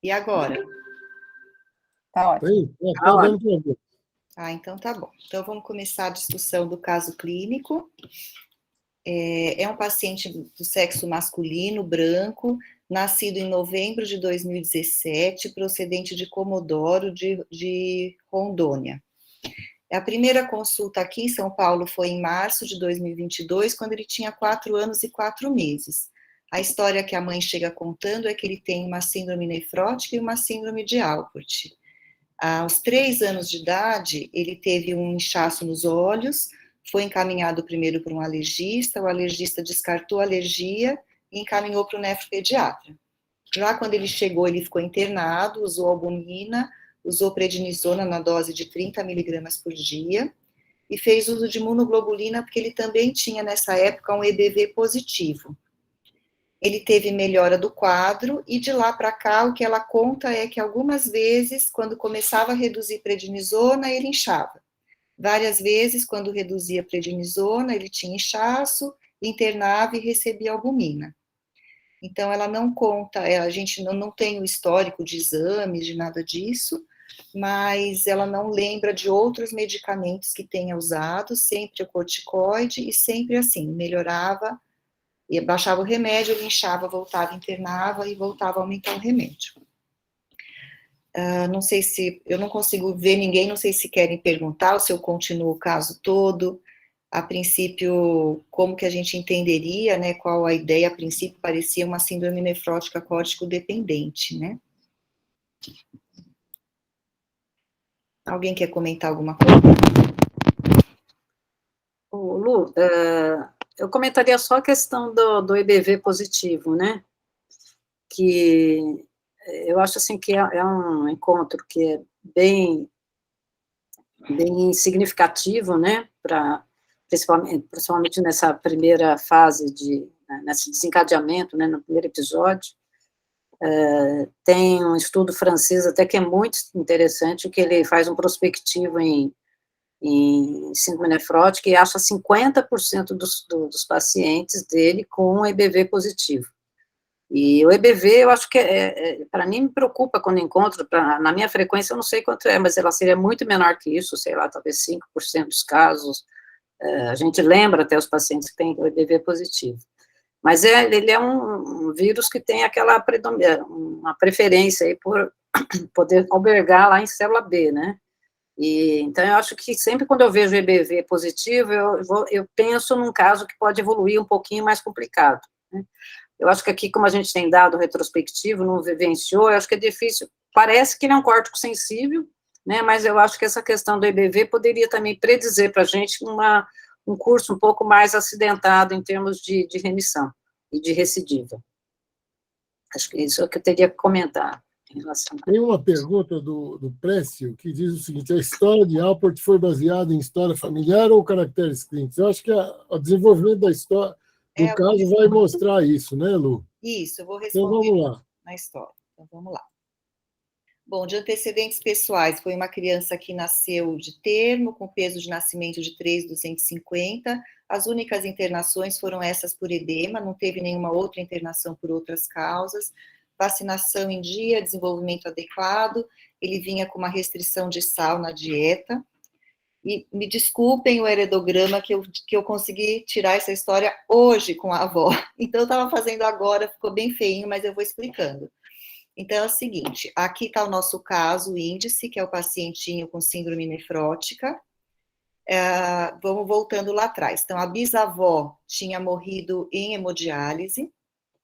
E agora? Tá ótimo. Aí, tá dando pra ver. Então tá bom. Então vamos começar a discussão do caso clínico. É um paciente do sexo masculino, branco, nascido em novembro de 2017, procedente de Comodoro, de Rondônia. A primeira consulta aqui em São Paulo foi em março de 2022, quando ele tinha 4 anos e 4 meses. A história que a mãe chega contando é que ele tem uma síndrome nefrótica e uma síndrome de Alport. Aos 3 anos de idade, ele teve um inchaço nos olhos, foi encaminhado primeiro para um alergista, o alergista descartou a alergia e encaminhou para o nefropediatra. Já quando ele chegou, ele ficou internado, usou albumina, usou prednisona na dose de 30 miligramas por dia e fez uso de imunoglobulina porque ele também tinha, nessa época, um EBV positivo. Ele teve melhora do quadro, e de lá para cá, o que ela conta é que algumas vezes, quando começava a reduzir prednisona, ele inchava. Várias vezes, quando reduzia prednisona, ele tinha inchaço, internava e recebia albumina. Então, ela não conta, a gente não tem o histórico de exames, de nada disso, mas ela não lembra de outros medicamentos que tenha usado, sempre o corticoide, e sempre assim, melhorava, e baixava o remédio, ele inchava, voltava, internava e voltava a aumentar o remédio. Não sei se, eu não consigo ver ninguém, não sei se querem perguntar ou se eu continuo o caso todo. A princípio, como que a gente entenderia, né, qual a ideia, a princípio parecia uma síndrome nefrótica córtico-dependente, né? Alguém quer comentar alguma coisa? Lu, eu comentaria só a questão do EBV positivo, né? Que eu acho assim que é um encontro que é bem significativo, né? Principalmente nessa primeira fase nesse desencadeamento, né? No primeiro episódio. Tem um estudo francês até que é muito interessante, que ele faz um prospectivo em síndrome nefrótica e acha 50% dos pacientes dele com EBV positivo. E o EBV, eu acho que, para mim, me preocupa quando encontro, na minha frequência, eu não sei quanto é, mas ela seria muito menor que isso, sei lá, talvez 5% dos casos. A gente lembra até os pacientes que têm o EBV positivo. Mas ele é um vírus que tem uma preferência aí por poder albergar lá em célula B, né? Então, eu acho que sempre quando eu vejo EBV positivo, eu penso num caso que pode evoluir um pouquinho mais complicado, né? Eu acho que aqui, como a gente tem dado retrospectivo, não vivenciou, eu acho que é difícil, parece que ele é um córtico sensível, né, mas eu acho que essa questão do EBV poderia também predizer para a gente um curso um pouco mais acidentado em termos de remissão e de recidiva. Acho que isso é o que eu teria que comentar em relação a... Tem uma pergunta do Précio que diz o seguinte: a história de Alport foi baseada em história familiar ou caracteres clínicos? Eu acho que o desenvolvimento da história do caso vai mostrar isso, né, Lu? Isso, eu vou Então responder vamos lá. na história. Então vamos lá. Bom, de antecedentes pessoais, foi uma criança que nasceu de termo, com peso de nascimento de 3.250. As únicas internações foram essas por edema, não teve nenhuma outra internação por outras causas. Vacinação em dia, desenvolvimento adequado, ele vinha com uma restrição de sal na dieta. E me desculpem o heredograma que eu consegui tirar essa história hoje com a avó. Então, eu estava fazendo agora, ficou bem feinho, mas eu vou explicando. Então, é o seguinte, aqui está o nosso caso, o índice, que é o pacientinho com síndrome nefrótica. Vamos voltando lá atrás. Então, a bisavó tinha morrido em hemodiálise,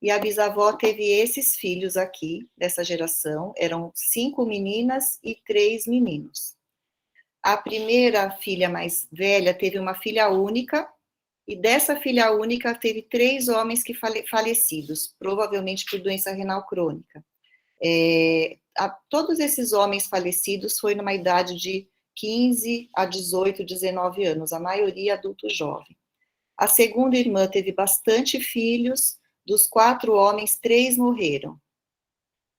e a bisavó teve esses filhos aqui, dessa geração, eram 5 meninas e 3 meninos. A primeira filha mais velha teve uma filha única, e dessa filha única teve 3 homens que falecidos, provavelmente por doença renal crônica. Todos esses homens falecidos foi numa idade de 15 a 18, 19 anos, a maioria adulto jovem. A segunda irmã teve bastante filhos, dos 4 homens, 3 morreram.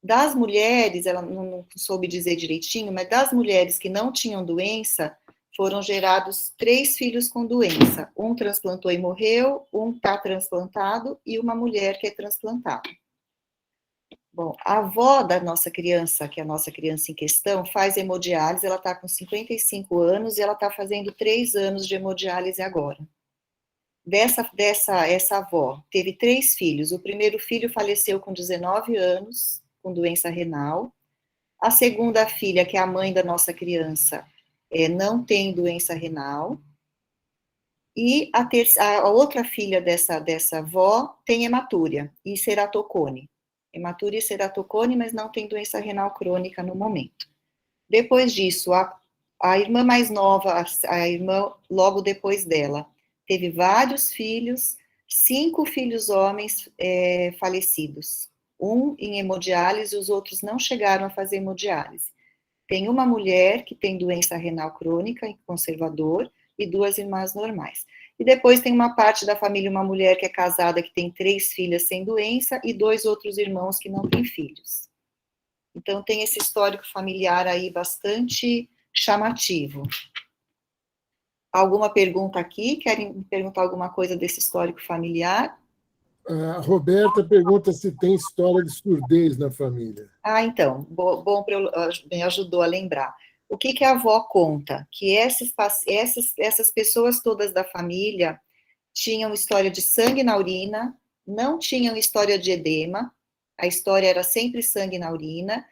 Das mulheres, ela não soube dizer direitinho, mas das mulheres que não tinham doença, foram gerados 3 filhos com doença. Um transplantou e morreu, um está transplantado, e uma mulher que é transplantada. Bom, a avó da nossa criança, que é a nossa criança em questão, faz hemodiálise, ela está com 55 anos e ela está fazendo 3 anos de hemodiálise agora. Essa avó teve 3 filhos. O primeiro filho faleceu com 19 anos, com doença renal. A segunda filha, que é a mãe da nossa criança, não tem doença renal. E a outra filha dessa avó tem hematúria e ceratocone. Hematúria e ceratocone, mas não tem doença renal crônica no momento. Depois disso, a irmã mais nova, a irmã logo depois dela, teve vários filhos, 5 filhos homens falecidos. Um em hemodiálise, os outros não chegaram a fazer hemodiálise. Tem uma mulher que tem doença renal crônica, em conservador, e 2 irmãs normais. E depois tem uma parte da família, uma mulher que é casada, que tem 3 filhas sem doença, e 2 outros irmãos que não têm filhos. Então, tem esse histórico familiar aí bastante chamativo. Alguma pergunta aqui? Querem perguntar alguma coisa desse histórico familiar? A Roberta pergunta se tem história de surdez na família. Então, bom, me ajudou a lembrar. O que a avó conta? Que essas pessoas todas da família tinham história de sangue na urina, não tinham história de edema, a história era sempre sangue na urina,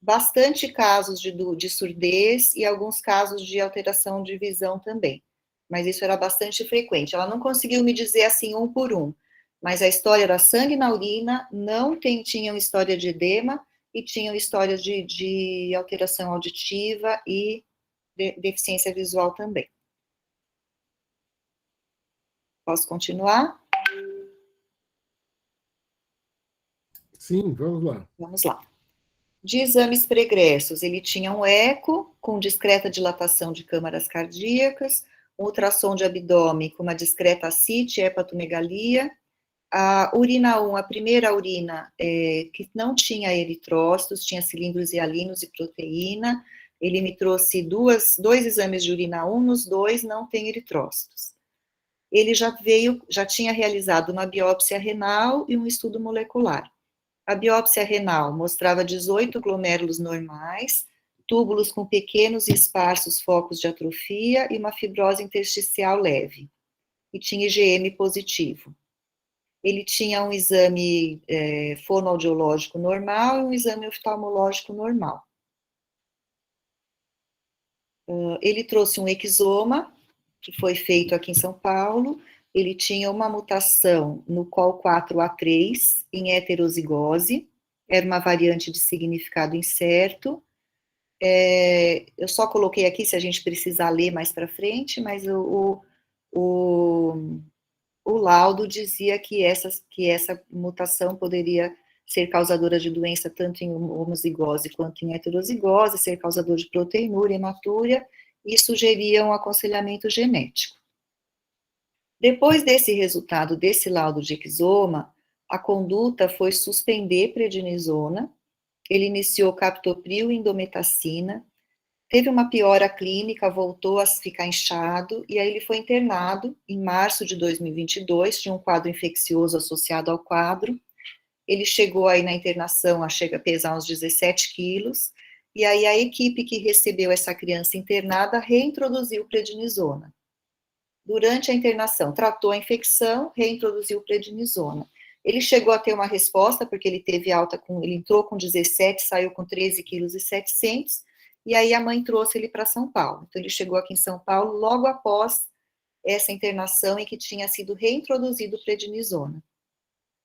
bastante casos de surdez e alguns casos de alteração de visão também. Mas isso era bastante frequente. Ela não conseguiu me dizer assim um por um, mas a história era sangue na urina, não tinham história de edema e tinham história de alteração auditiva e deficiência visual também. Posso continuar? Sim, vamos lá. Vamos lá. De exames pregressos, ele tinha um eco com discreta dilatação de câmaras cardíacas, um ultrassom de abdômen com uma discreta ascite e hepatomegalia, a urina 1, a primeira urina, que não tinha eritrócitos, tinha cilindros hialinos e proteína, ele me trouxe 2 exames de urina 1, nos 2 não tem eritrócitos. Ele já tinha realizado uma biópsia renal e um estudo molecular. A biópsia renal mostrava 18 glomérulos normais, túbulos com pequenos e esparsos focos de atrofia e uma fibrose intersticial leve. E tinha IgM positivo. Ele tinha um exame fonoaudiológico normal e um exame oftalmológico normal. Ele trouxe um exoma, que foi feito aqui em São Paulo. Ele tinha uma mutação no COL4A3 em heterozigose, era uma variante de significado incerto. Eu só coloquei aqui se a gente precisar ler mais para frente, mas o laudo dizia que essa mutação poderia ser causadora de doença tanto em homozigose quanto em heterozigose, ser causador de proteinúria, hematúria, e sugeria um aconselhamento genético. Depois desse resultado, desse laudo de exoma, a conduta foi suspender prednisona, ele iniciou captopril e indometacina, teve uma piora clínica, voltou a ficar inchado, e aí ele foi internado em março de 2022, tinha um quadro infeccioso associado ao quadro, ele chegou aí na internação a pesar uns 17 quilos, e aí a equipe que recebeu essa criança internada reintroduziu prednisona. Durante a internação, tratou a infecção, reintroduziu prednisona. Ele chegou a ter uma resposta, porque ele teve alta, ele entrou com 17, saiu com 13,7 kg, e aí a mãe trouxe ele para São Paulo. Então, ele chegou aqui em São Paulo logo após essa internação em que tinha sido reintroduzido prednisona.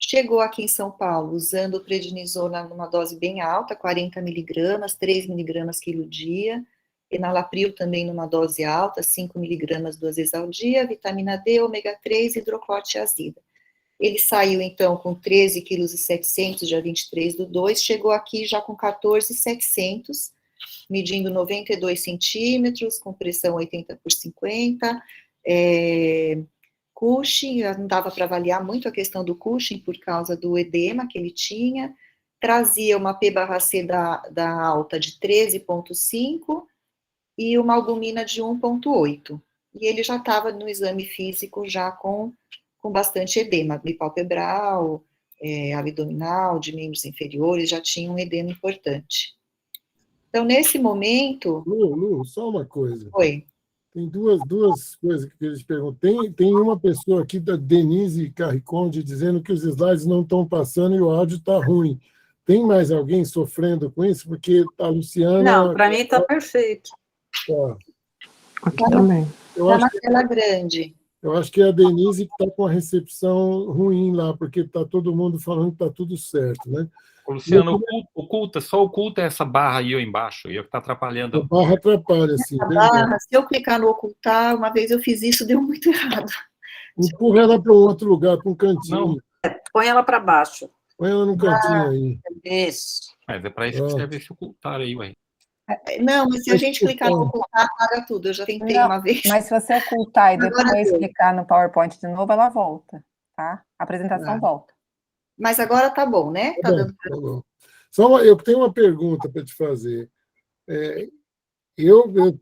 Chegou aqui em São Paulo usando prednisona numa dose bem alta, 40 miligramas, 3 miligramas quilo dia, enalapril também numa dose alta, 5 miligramas 2 vezes ao dia, vitamina D, ômega 3 e hidrocortiazida. Ele saiu, então, com 13,7 kg, dia 23/2, chegou aqui já com 14,700, medindo 92 centímetros, com pressão 80 por 50, Cushing, não dava para avaliar muito a questão do Cushing por causa do edema que ele tinha, trazia uma P/C da alta de 13,5 e uma albumina de 1,8. E ele já estava no exame físico já com bastante edema, bipalpebral, abdominal, de membros inferiores, já tinha um edema importante. Então, nesse momento... Lu, só uma coisa. Oi. Tem duas coisas que eles perguntam. Tem uma pessoa aqui, da Denise Carriconde, dizendo que os slides não estão passando e o áudio está ruim. Tem mais alguém sofrendo com isso? Porque a Luciana... Não, para mim está perfeito. Tá. Aqui também. Está na tela grande. Eu acho que é a Denise que está com a recepção ruim lá, porque está todo mundo falando que está tudo certo, né? Luciano, só oculta essa barra aí embaixo, e é o que está atrapalhando. A barra atrapalha, sim. Se eu clicar no ocultar, uma vez eu fiz isso, deu muito errado. Empurra ela para um outro lugar, para um cantinho. Não. Põe ela para baixo. Põe ela num cantinho aí. Isso. Mas é para isso que escreve esse ocultar aí, ué. Não, mas se a gente clicar no ocultar, apaga tudo. Eu já tentei uma vez. Mas se você ocultar e depois clicar no PowerPoint de novo, ela volta, tá? A apresentação volta. Mas agora tá bom, né? Tá bom, tá bom. Eu tenho uma pergunta para te fazer. Eu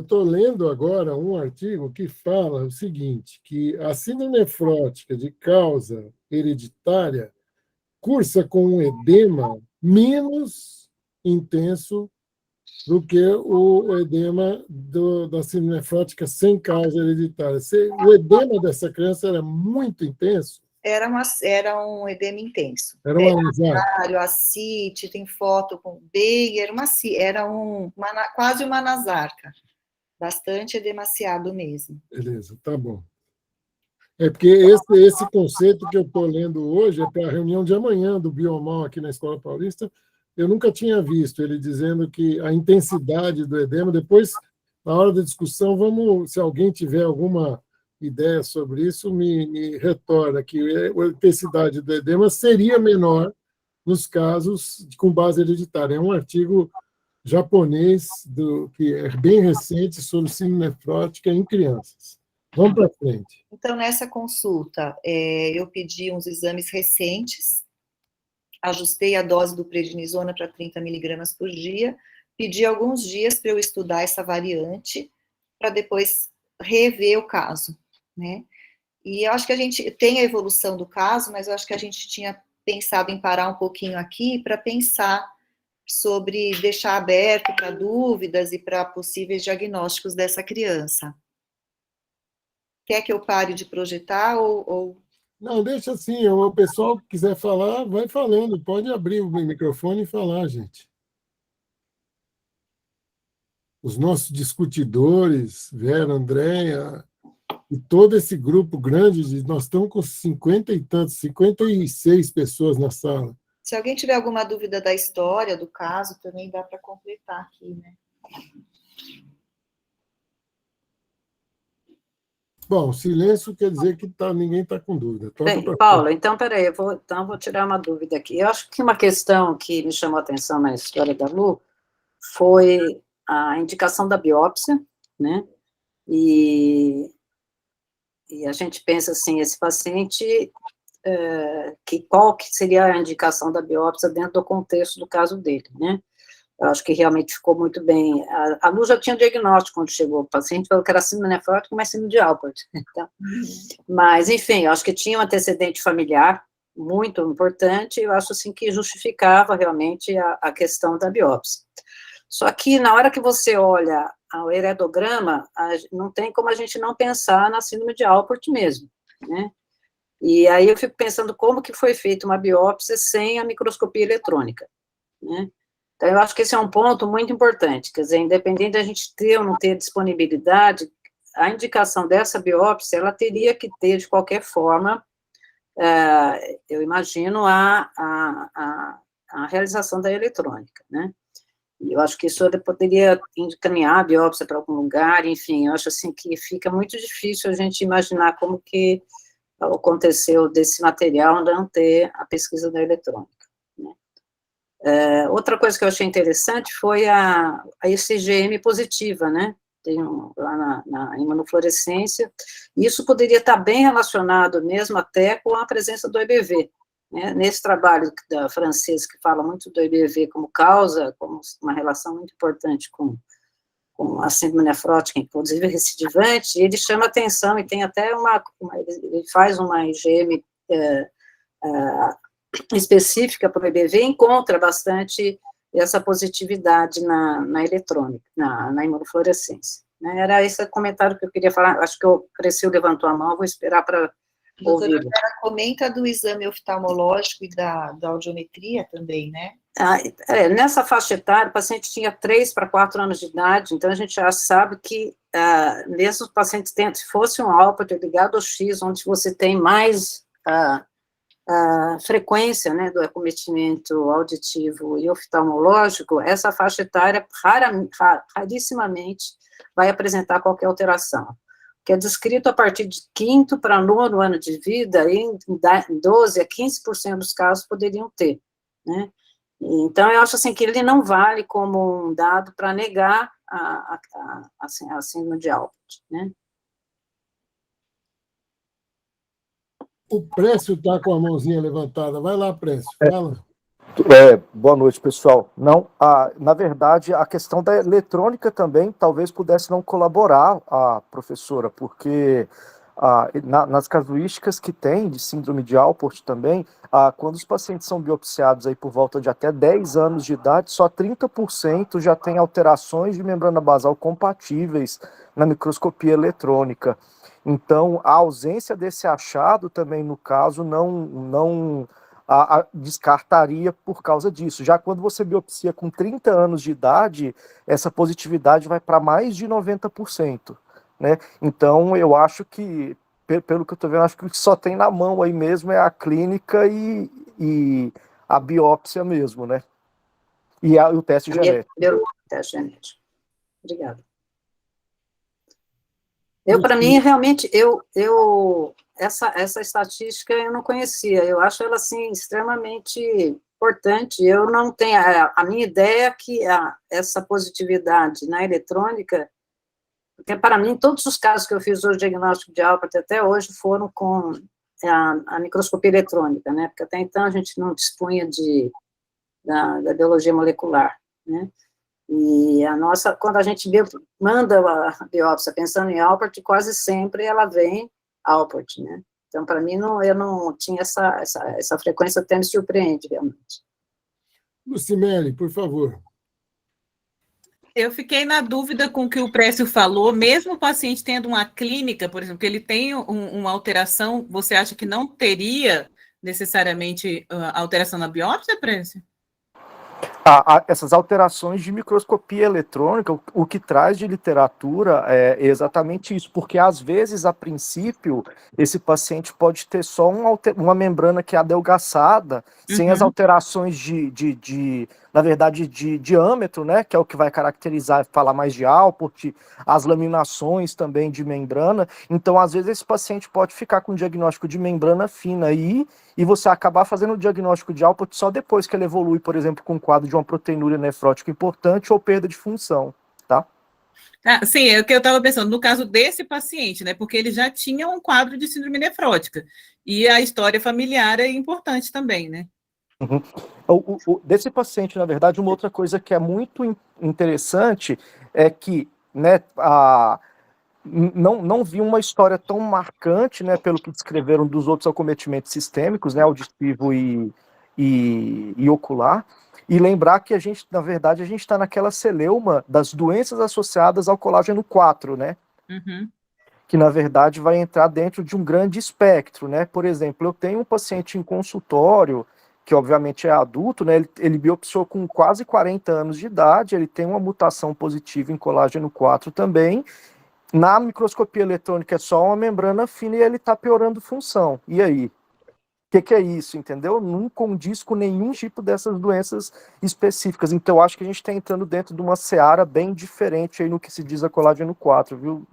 tô lendo agora um artigo que fala o seguinte, que a síndrome nefrótica de causa hereditária cursa com um edema menos intenso do que o edema da síndrome nefrótica sem causa hereditária. O edema dessa criança era muito intenso? Era um edema intenso. Era uma nasária. Ascite, tem foto com bem, era quase uma nasarca. Bastante edemaciado mesmo. Beleza, tá bom. É porque esse conceito que eu estou lendo hoje é para a reunião de amanhã do Biomal aqui na Escola Paulista. Eu nunca tinha visto ele dizendo que a intensidade do edema, depois, na hora da discussão, se alguém tiver alguma ideia sobre isso, me retorna que a intensidade do edema seria menor nos casos com base hereditária. É um artigo japonês que é bem recente sobre síndrome nefrótica em crianças. Vamos para frente. Então, nessa consulta, eu pedi uns exames recentes, ajustei a dose do prednisona para 30 miligramas por dia, pedi alguns dias para eu estudar essa variante, para depois rever o caso, né? E eu acho que a gente tem a evolução do caso, mas eu acho que a gente tinha pensado em parar um pouquinho aqui para pensar sobre deixar aberto para dúvidas e para possíveis diagnósticos dessa criança. Quer que eu pare de projetar ou... Não, deixa assim, o pessoal que quiser falar, vai falando, pode abrir o microfone e falar, gente. Os nossos discutidores, Vera, Andréia, e todo esse grupo grande, nós estamos com 50 e tantos, 56 pessoas na sala. Se alguém tiver alguma dúvida da história, do caso, também dá para completar aqui, né? Bom, silêncio quer dizer que ninguém está com dúvida. Paula, então, peraí, eu vou tirar uma dúvida aqui. Eu acho que uma questão que me chamou a atenção na história da Lu foi a indicação da biópsia, né? E a gente pensa assim, esse paciente, qual que seria a indicação da biópsia dentro do contexto do caso dele, né? Eu acho que realmente ficou muito bem. A Lu já tinha diagnóstico quando chegou. O paciente falou que era síndrome nefrótica, mas síndrome de Alport. Então, mas, enfim, eu acho que tinha um antecedente familiar muito importante, eu acho assim que justificava realmente a questão da biópsia. Só que na hora que você olha o heredograma, não tem como a gente não pensar na síndrome de Alport mesmo, né? E aí eu fico pensando como que foi feita uma biópsia sem a microscopia eletrônica, né? Então, eu acho que esse é um ponto muito importante, quer dizer, independente da gente ter ou não ter disponibilidade, a indicação dessa biópsia, ela teria que ter, de qualquer forma, eu imagino, a realização da eletrônica, né? E eu acho que isso poderia encaminhar a biópsia para algum lugar, enfim, eu acho assim que fica muito difícil a gente imaginar como que aconteceu desse material não ter a pesquisa da eletrônica. Outra coisa que eu achei interessante foi a ICGM positiva, né? Tem lá na imunofluorescência, e isso poderia estar bem relacionado mesmo até com a presença do EBV, né? Nesse trabalho da francesa que fala muito do EBV como causa, como uma relação muito importante com a síndrome nefrótica, inclusive recidivante, ele chama atenção e tem até ele faz uma IgM específica para o EBV encontra bastante essa positividade na eletrônica, na imunofluorescência. Né? Era esse comentário que eu queria falar. Acho que o Cresceu levantou a mão, vou esperar para ouvir. Doutora Vera, comenta do exame oftalmológico e da audiometria também, né? Nessa faixa etária, o paciente tinha 3 para 4 anos de idade, então a gente já sabe que, mesmo os pacientes se fosse um Alport ligado ao X, onde você tem mais frequência, né, do acometimento auditivo e oftalmológico, essa faixa etária rarissimamente vai apresentar qualquer alteração, que é descrito a partir de 5º para 9º ano de vida, e em 12% a 15% dos casos poderiam ter, né. Então, eu acho assim que ele não vale como um dado para negar a síndrome de Alport, né. O Précio está com a mãozinha levantada. Vai lá, Précio, fala. Boa noite, pessoal. Não, na verdade, a questão da eletrônica também talvez pudesse não colaborar, professora, porque nas casuísticas que tem de síndrome de Alport também, quando os pacientes são biopsiados aí por volta de até 10 anos de idade, só 30% já tem alterações de membrana basal compatíveis na microscopia eletrônica. Então, a ausência desse achado também, no caso, não descartaria por causa disso. Já quando você biopsia com 30 anos de idade, essa positividade vai para mais de 90%. Né? Então, eu acho que, pelo que eu estou vendo, acho que o que só tem na mão aí mesmo é a clínica e a biópsia mesmo, né? E o teste genético. Teste genético. Obrigada. Para mim, realmente, essa estatística eu não conhecia, eu acho ela, assim, extremamente importante. Eu não tenho, a minha ideia é que essa positividade na eletrônica, porque para mim, todos os casos que eu fiz hoje, diagnóstico de Alport até hoje, foram com a microscopia eletrônica, né, porque até então a gente não dispunha da biologia molecular, né. E quando a gente manda a biópsia pensando em Alport, quase sempre ela vem Alport, né? Então, para mim, eu não tinha essa frequência, até me surpreende, realmente. Lucimele, por favor. Eu fiquei na dúvida com o que o Précio falou, mesmo o paciente tendo uma clínica, por exemplo, que ele tem uma alteração, você acha que não teria necessariamente alteração na biópsia, Précio? Essas alterações de microscopia eletrônica, o que traz de literatura é exatamente isso, porque às vezes, a princípio, esse paciente pode ter só uma membrana que é adelgaçada, sem as alterações na verdade, de diâmetro, né, que é o que vai caracterizar, falar mais de Alport, as laminações também de membrana. Então, às vezes, esse paciente pode ficar com diagnóstico de membrana fina aí, e você acabar fazendo o diagnóstico de Alport só depois que ele evolui, por exemplo, com um quadro de uma proteinúria nefrótica importante ou perda de função, tá? Sim, é o que eu estava pensando, no caso desse paciente, né, porque ele já tinha um quadro de síndrome nefrótica, e a história familiar é importante também, né? Desse paciente, na verdade, uma outra coisa que é muito interessante é que, né, não vi uma história tão marcante, né, pelo que descreveram dos outros acometimentos sistêmicos, né, auditivo e ocular, e lembrar que na verdade, a gente está naquela celeuma das doenças associadas ao colágeno 4, né, que na verdade vai entrar dentro de um grande espectro, né. Por exemplo, eu tenho um paciente em consultório, que obviamente é adulto, né, ele biopsiou com quase 40 anos de idade, ele tem uma mutação positiva em colágeno 4 também. Na microscopia eletrônica é só uma membrana fina e ele está piorando função. E aí? O que é isso, entendeu? Não condiz com nenhum tipo dessas doenças específicas. Então, eu acho que a gente está entrando dentro de uma seara bem diferente aí no que se diz a colágeno 4, viu?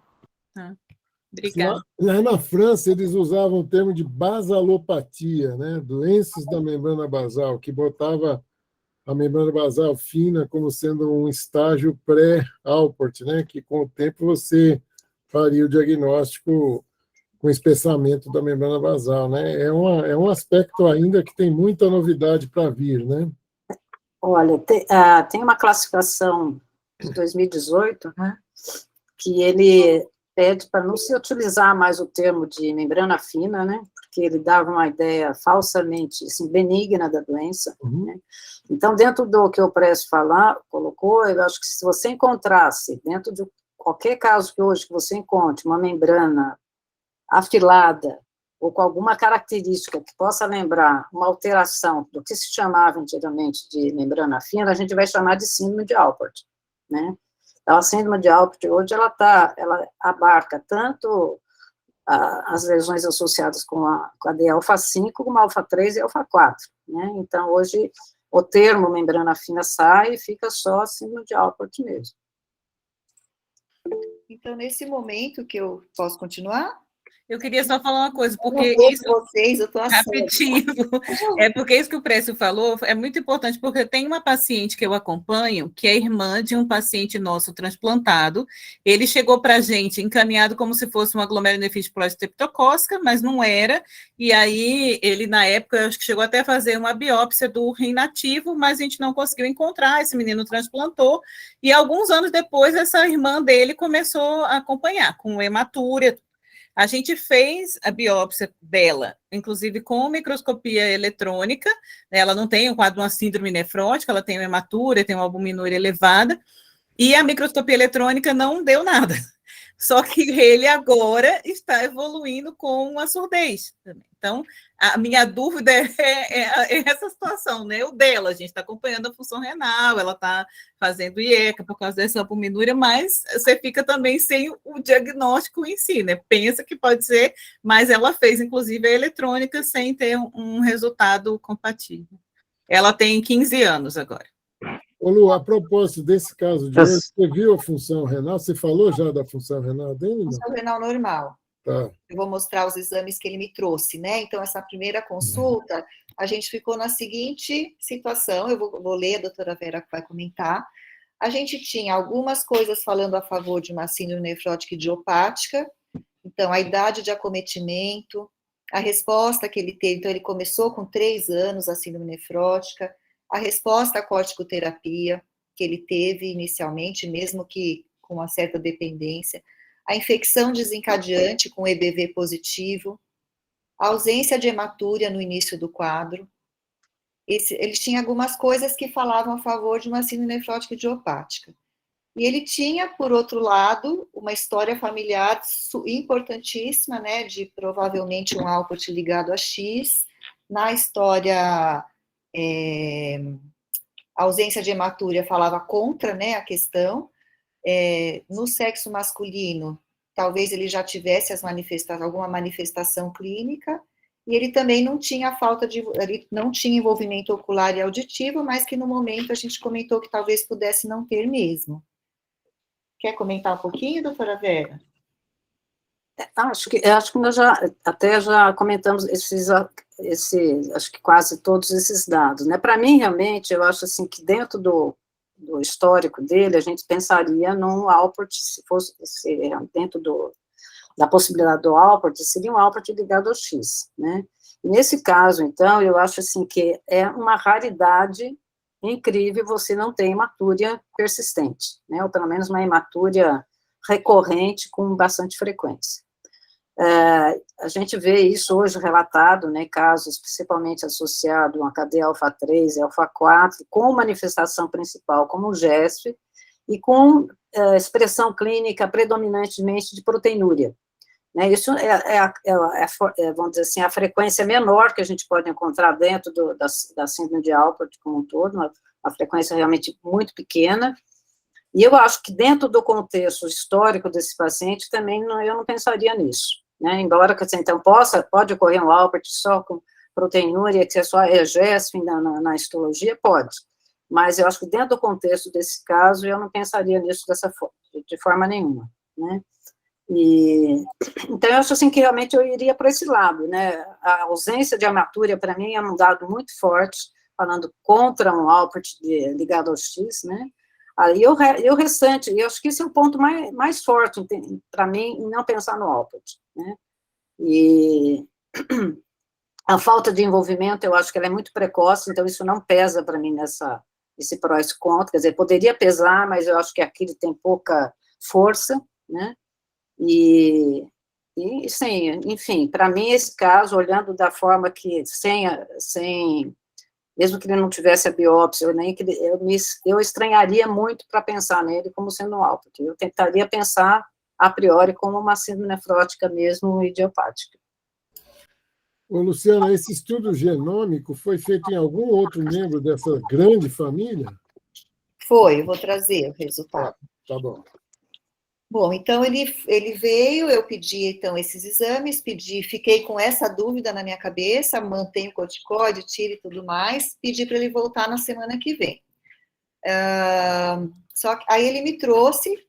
Obrigada. Lá na França, eles usavam o termo de basalopatia, né? Doenças da membrana basal, que botava a membrana basal fina como sendo um estágio pré-Alport, né? Que com o tempo você faria o diagnóstico com espessamento da membrana basal, né? É um aspecto ainda que tem muita novidade para vir, né? Olha, tem uma classificação de 2018, né? Que ele pede para não se utilizar mais o termo de membrana fina, né? porque ele dava uma ideia falsamente assim, benigna da doença. Uhum. Né? Então, dentro do que o Précio colocou, eu acho que se você encontrasse, dentro de qualquer caso que hoje que você encontre, uma membrana afilada, ou com alguma característica que possa lembrar uma alteração do que se chamava antigamente de membrana fina, a gente vai chamar de síndrome de Alport, né? Então, a síndrome de Alport hoje, ela abarca tanto as lesões associadas com a D-alfa-5, como a alfa-3 e alfa-4, né? Então, hoje, o termo membrana fina sai e fica só a síndrome de Alport mesmo. Então, nesse momento que eu posso continuar? Eu queria só falar uma coisa, porque eu isso... vocês, eu estou Rapidinho. É porque isso que o Précio falou é muito importante, porque tem uma paciente que eu acompanho, que é irmã de um paciente nosso transplantado. Ele chegou para a gente encaminhado como se fosse uma glomerulonefrite streptocócica, mas não era. E aí, ele, na época, eu acho que chegou até a fazer uma biópsia do rim nativo, mas a gente não conseguiu encontrar. Esse menino transplantou. E alguns anos depois, essa irmã dele começou a acompanhar com hematúria. A gente fez a biópsia dela, inclusive com microscopia eletrônica. Ela não tem um quadro de uma síndrome nefrótica, ela tem uma hematúria, tem uma albuminúria elevada, e a microscopia eletrônica não deu nada. Só que ele agora está evoluindo com uma surdez. Então, a minha dúvida é essa situação, né? O dela, a gente está acompanhando a função renal, ela está fazendo IECA por causa dessa albuminúria, mas você fica também sem o diagnóstico em si, né? Pensa que pode ser, mas ela fez, inclusive, a eletrônica sem ter um resultado compatível. Ela tem 15 anos agora. Ô, Lu, a propósito desse caso de hoje, você viu a função renal? Você falou já da função renal dele? Não? Função renal normal. Tá. Eu vou mostrar os exames que ele me trouxe, né? Então, essa primeira consulta, a gente ficou na seguinte situação, eu vou ler, a doutora Vera que vai comentar. A gente tinha algumas coisas falando a favor de uma síndrome nefrótica idiopática, então, a idade de acometimento, a resposta que ele teve, então, ele começou com 3 anos a síndrome nefrótica, a resposta à corticoterapia que ele teve inicialmente, mesmo que com uma certa dependência, a infecção desencadeante com EBV positivo, a ausência de hematúria no início do quadro. Ele tinha algumas coisas que falavam a favor de uma síndrome nefrótica idiopática. E ele tinha, por outro lado, uma história familiar importantíssima, né, de provavelmente um Alport ligado a X, na história... a ausência de hematúria falava contra, né, a questão. No sexo masculino, talvez ele já tivesse alguma manifestação clínica, e ele também não tinha ele não tinha envolvimento ocular e auditivo, mas que no momento a gente comentou que talvez pudesse não ter mesmo. Quer comentar um pouquinho, doutora Vera? Acho que nós já comentamos acho que quase todos esses dados, né? Para mim, realmente, eu acho assim que dentro do histórico dele, a gente pensaria num Alport, se fosse dentro da possibilidade do Alport, seria um Alport ligado ao X, né? E nesse caso, então, eu acho assim que é uma raridade incrível você não ter hematúria persistente, né? Ou pelo menos uma hematúria recorrente com bastante frequência. A gente vê isso hoje relatado, né, casos principalmente associados a cadeia alfa-3 e alfa-4, com manifestação principal como o GESF, e com expressão clínica predominantemente de proteinúria. Né, isso vamos dizer assim, a frequência menor que a gente pode encontrar dentro da síndrome de Alport como um todo, uma frequência realmente muito pequena. E eu acho que dentro do contexto histórico desse paciente, também eu não pensaria nisso, né? Embora, então, pode ocorrer um Alport só com proteinúria, que é só GESF na histologia, pode. Mas eu acho que dentro do contexto desse caso, eu não pensaria nisso de forma nenhuma, né? Então, eu acho assim que realmente eu iria para esse lado, né? A ausência de hematúria, para mim, é um dado muito forte, falando contra um Alport ligado ao X, né? Aí o restante, eu acho que esse é o ponto mais forte para mim, em não pensar no Alport, né? E a falta de envolvimento, eu acho que ela é muito precoce, então isso não pesa para mim esse pró e esse contra, quer dizer, poderia pesar, mas eu acho que aqui ele tem pouca força, né? E E, sim, enfim, para mim, esse caso, olhando da forma que, mesmo que ele não tivesse a biópsia, nem que eu estranharia muito para pensar nele como sendo um Alport. Eu tentaria pensar, a priori, como uma síndrome nefrótica mesmo idiopática. Ô, Luciana, esse estudo genômico foi feito em algum outro membro dessa grande família? Foi, eu vou trazer o resultado. Tá bom. Bom, então ele veio, eu pedi então esses exames, fiquei com essa dúvida na minha cabeça, mantenho o corticoide, tiro e tudo mais, pedi para ele voltar na semana que vem. Só que aí ele me trouxe,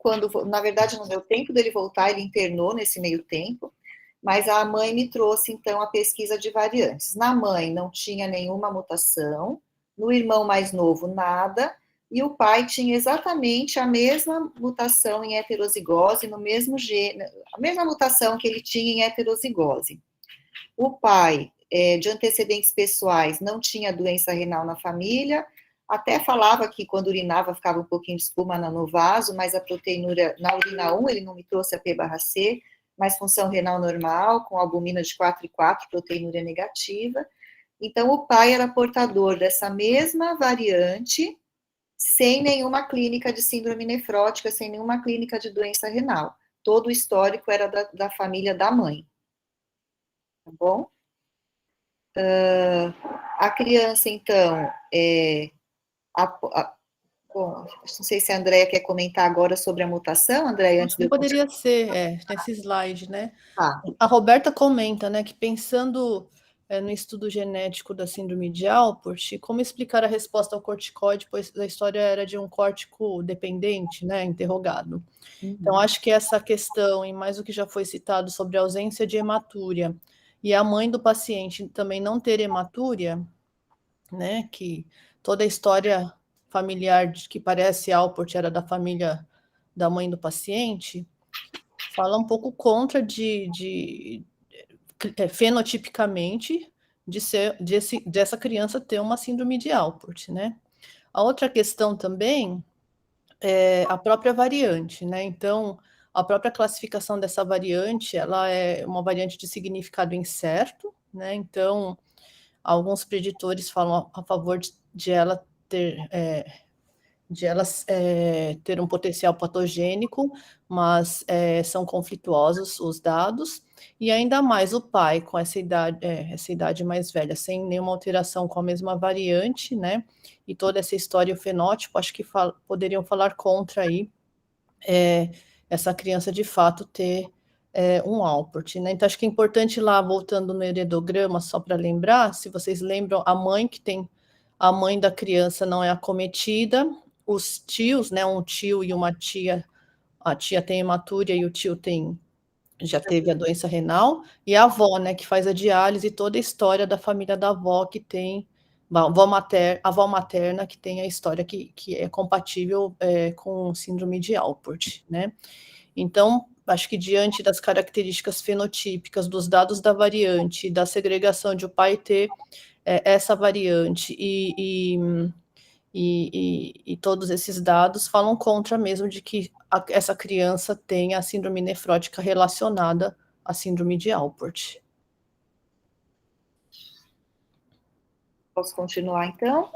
na verdade não deu tempo dele voltar, ele internou nesse meio tempo, mas a mãe me trouxe então a pesquisa de variantes. Na mãe não tinha nenhuma mutação, no irmão mais novo nada, e o pai tinha exatamente a mesma mutação em heterozigose, no mesmo gênero, a mesma mutação que ele tinha em heterozigose. O pai, de antecedentes pessoais, não tinha doença renal na família, até falava que quando urinava ficava um pouquinho de espuma no vaso, mas a proteinúria, na urina 1, ele não me trouxe a P/C, mas função renal normal, com albumina de 4,4, proteinúria negativa. Então, o pai era portador dessa mesma variante, sem nenhuma clínica de síndrome nefrótica, sem nenhuma clínica de doença renal. Todo o histórico era da família da mãe. Tá bom? A criança, então, bom, não sei se a Andréia quer comentar agora sobre a mutação, Andréia, antes de eu... Poderia ser, nesse slide, né? Ah. A Roberta comenta, né, que pensando no estudo genético da síndrome de Alport, como explicar a resposta ao corticoide, pois a história era de um córtico dependente, né, interrogado. Então, acho que essa questão, e mais o que já foi citado sobre a ausência de hematúria, e a mãe do paciente também não ter hematúria, né, que toda a história familiar que parece Alport era da família da mãe do paciente, fala um pouco contra fenotipicamente dessa criança ter uma síndrome de Alport, né? A outra questão também é a própria variante, né? Então, a própria classificação dessa variante, ela é uma variante de significado incerto, né? Então, alguns preditores falam a favor de ela ter ter um potencial patogênico, mas são conflituosos os dados, e ainda mais o pai com essa idade mais velha, sem nenhuma alteração com a mesma variante, né, e toda essa história e o fenótipo, acho que poderiam falar contra aí essa criança de fato ter um Alport, né, então acho que é importante lá, voltando no heredograma, só para lembrar, se vocês lembram, a mãe da criança não é acometida, os tios, né, um tio e uma tia, a tia tem hematúria e o tio já teve a doença renal, e a avó, né, que faz a diálise, toda a história da família da avó que tem, a avó materna que tem a história que é compatível com síndrome de Alport, né. Então, acho que diante das características fenotípicas, dos dados da variante, da segregação de o pai ter essa variante e todos esses dados falam contra mesmo de que essa criança tenha a síndrome nefrótica relacionada à síndrome de Alport. Posso continuar, então?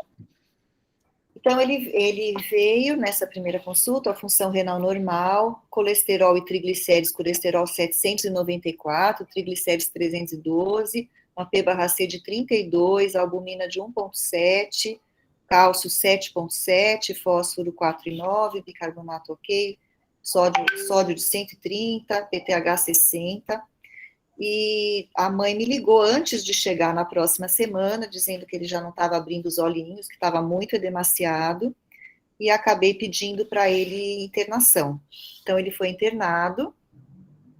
Então, ele veio nessa primeira consulta, a função renal normal, colesterol e triglicérides, colesterol 794, triglicérides 312, uma P/C de 32, albumina de 1,7, cálcio 7,7, fósforo 4,9, bicarbonato ok, sódio de 130, PTH 60, e a mãe me ligou antes de chegar na próxima semana, dizendo que ele já não estava abrindo os olhinhos, que estava muito edemaciado, e acabei pedindo para ele internação. Então, ele foi internado.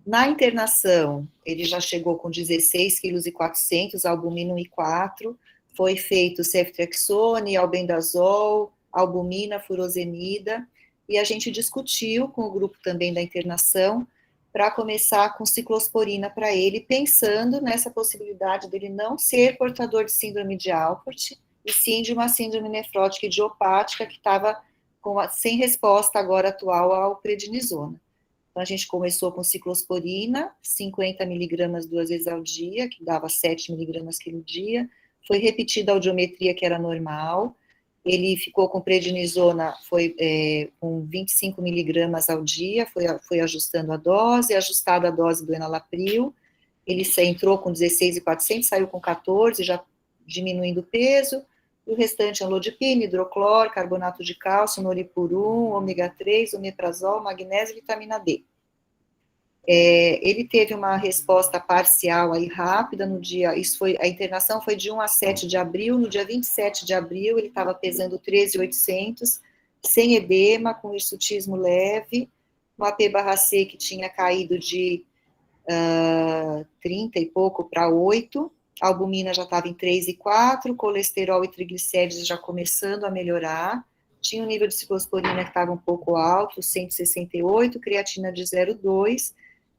Na internação, ele já chegou com 16,4 kg, albumina 1,4, foi feito ceftriaxone, albendazol, albumina, furosemida, e a gente discutiu com o grupo também da internação, para começar com ciclosporina para ele, pensando nessa possibilidade dele não ser portador de síndrome de Alport, e sim de uma síndrome nefrótica idiopática que estava sem resposta agora atual ao prednisona. Então, a gente começou com ciclosporina, 50 miligramas 2 vezes ao dia, que dava 7 miligramas quilo dia. Foi repetida a audiometria, que era normal. Ele ficou com prednisona, com 25 miligramas ao dia, foi ajustando a dose, ajustada a dose do enalapril. Ele entrou com 16,400, saiu com 14, já diminuindo o peso. E o restante, anlodipina, hidrocloro, carbonato de cálcio, noripurum, ômega 3, omeprazol, magnésio e vitamina D. Ele teve uma resposta parcial aí rápida no dia, a internação foi de 1 a 7 de abril, no dia 27 de abril ele estava pesando 13.800, sem edema, com hirsutismo leve, um AP/C que tinha caído de 30 e pouco para 8, a albumina já estava em 3,4, colesterol e triglicérides já começando a melhorar, tinha um nível de ciclosporina que estava um pouco alto, 168, creatina de 0,2,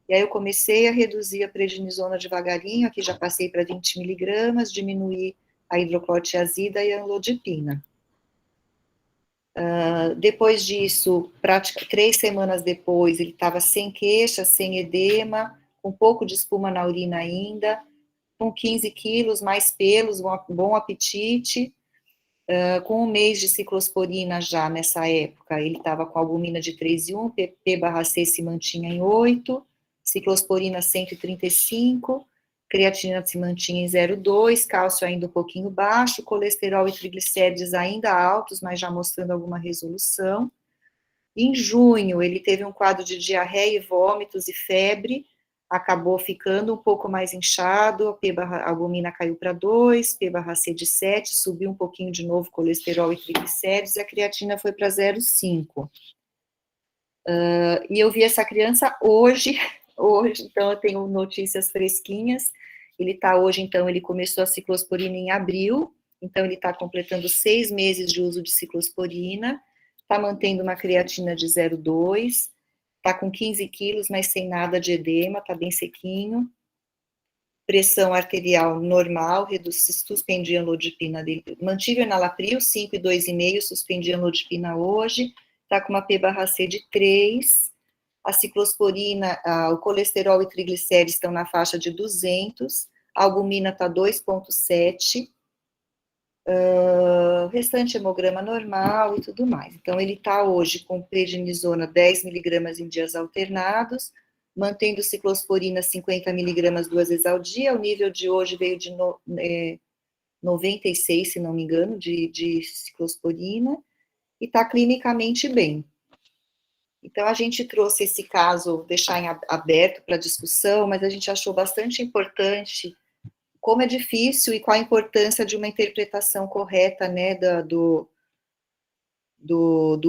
e aí eu comecei a reduzir a prednisona devagarinho, aqui já passei para 20 miligramas, diminuí a hidroclorotiazida e a anlodipina. Depois disso, 3 semanas depois, ele estava sem queixa, sem edema, com um pouco de espuma na urina ainda, com 15 quilos, mais pelos, bom apetite, com 1 mês de ciclosporina já nessa época, ele estava com albumina de 3,1, P/C se mantinha em 8, ciclosporina 135, creatina se mantinha em 0,2, cálcio ainda um pouquinho baixo, colesterol e triglicérides ainda altos, mas já mostrando alguma resolução. Em junho, ele teve um quadro de diarreia e vômitos e febre, acabou ficando um pouco mais inchado, a albumina caiu para 2, P/C de 7, subiu um pouquinho de novo colesterol e triglicérides, e a creatina foi para 0,5. E eu vi essa criança hoje, então eu tenho notícias fresquinhas. Ele está hoje, então, ele começou a ciclosporina em abril, então ele está completando 6 meses de uso de ciclosporina, está mantendo uma creatina de 0,2, está com 15 quilos, mas sem nada de edema, está bem sequinho. Pressão arterial normal, suspendi a anlodipina dele, mantive o enalapril, 5 e 2,5, suspendi a anlodipina hoje, está com uma P/C de 3, a ciclosporina, o colesterol e triglicérides estão na faixa de 200, a albumina está 2,7, o restante hemograma normal e tudo mais. Então, ele está hoje com prednisona 10 miligramas em dias alternados, mantendo ciclosporina 50 miligramas 2 vezes ao dia, o nível de hoje veio de 96, se não me engano, de ciclosporina, e está clinicamente bem. Então, a gente trouxe esse caso, deixar em aberto para discussão, mas a gente achou bastante importante como é difícil e qual a importância de uma interpretação correta, né, do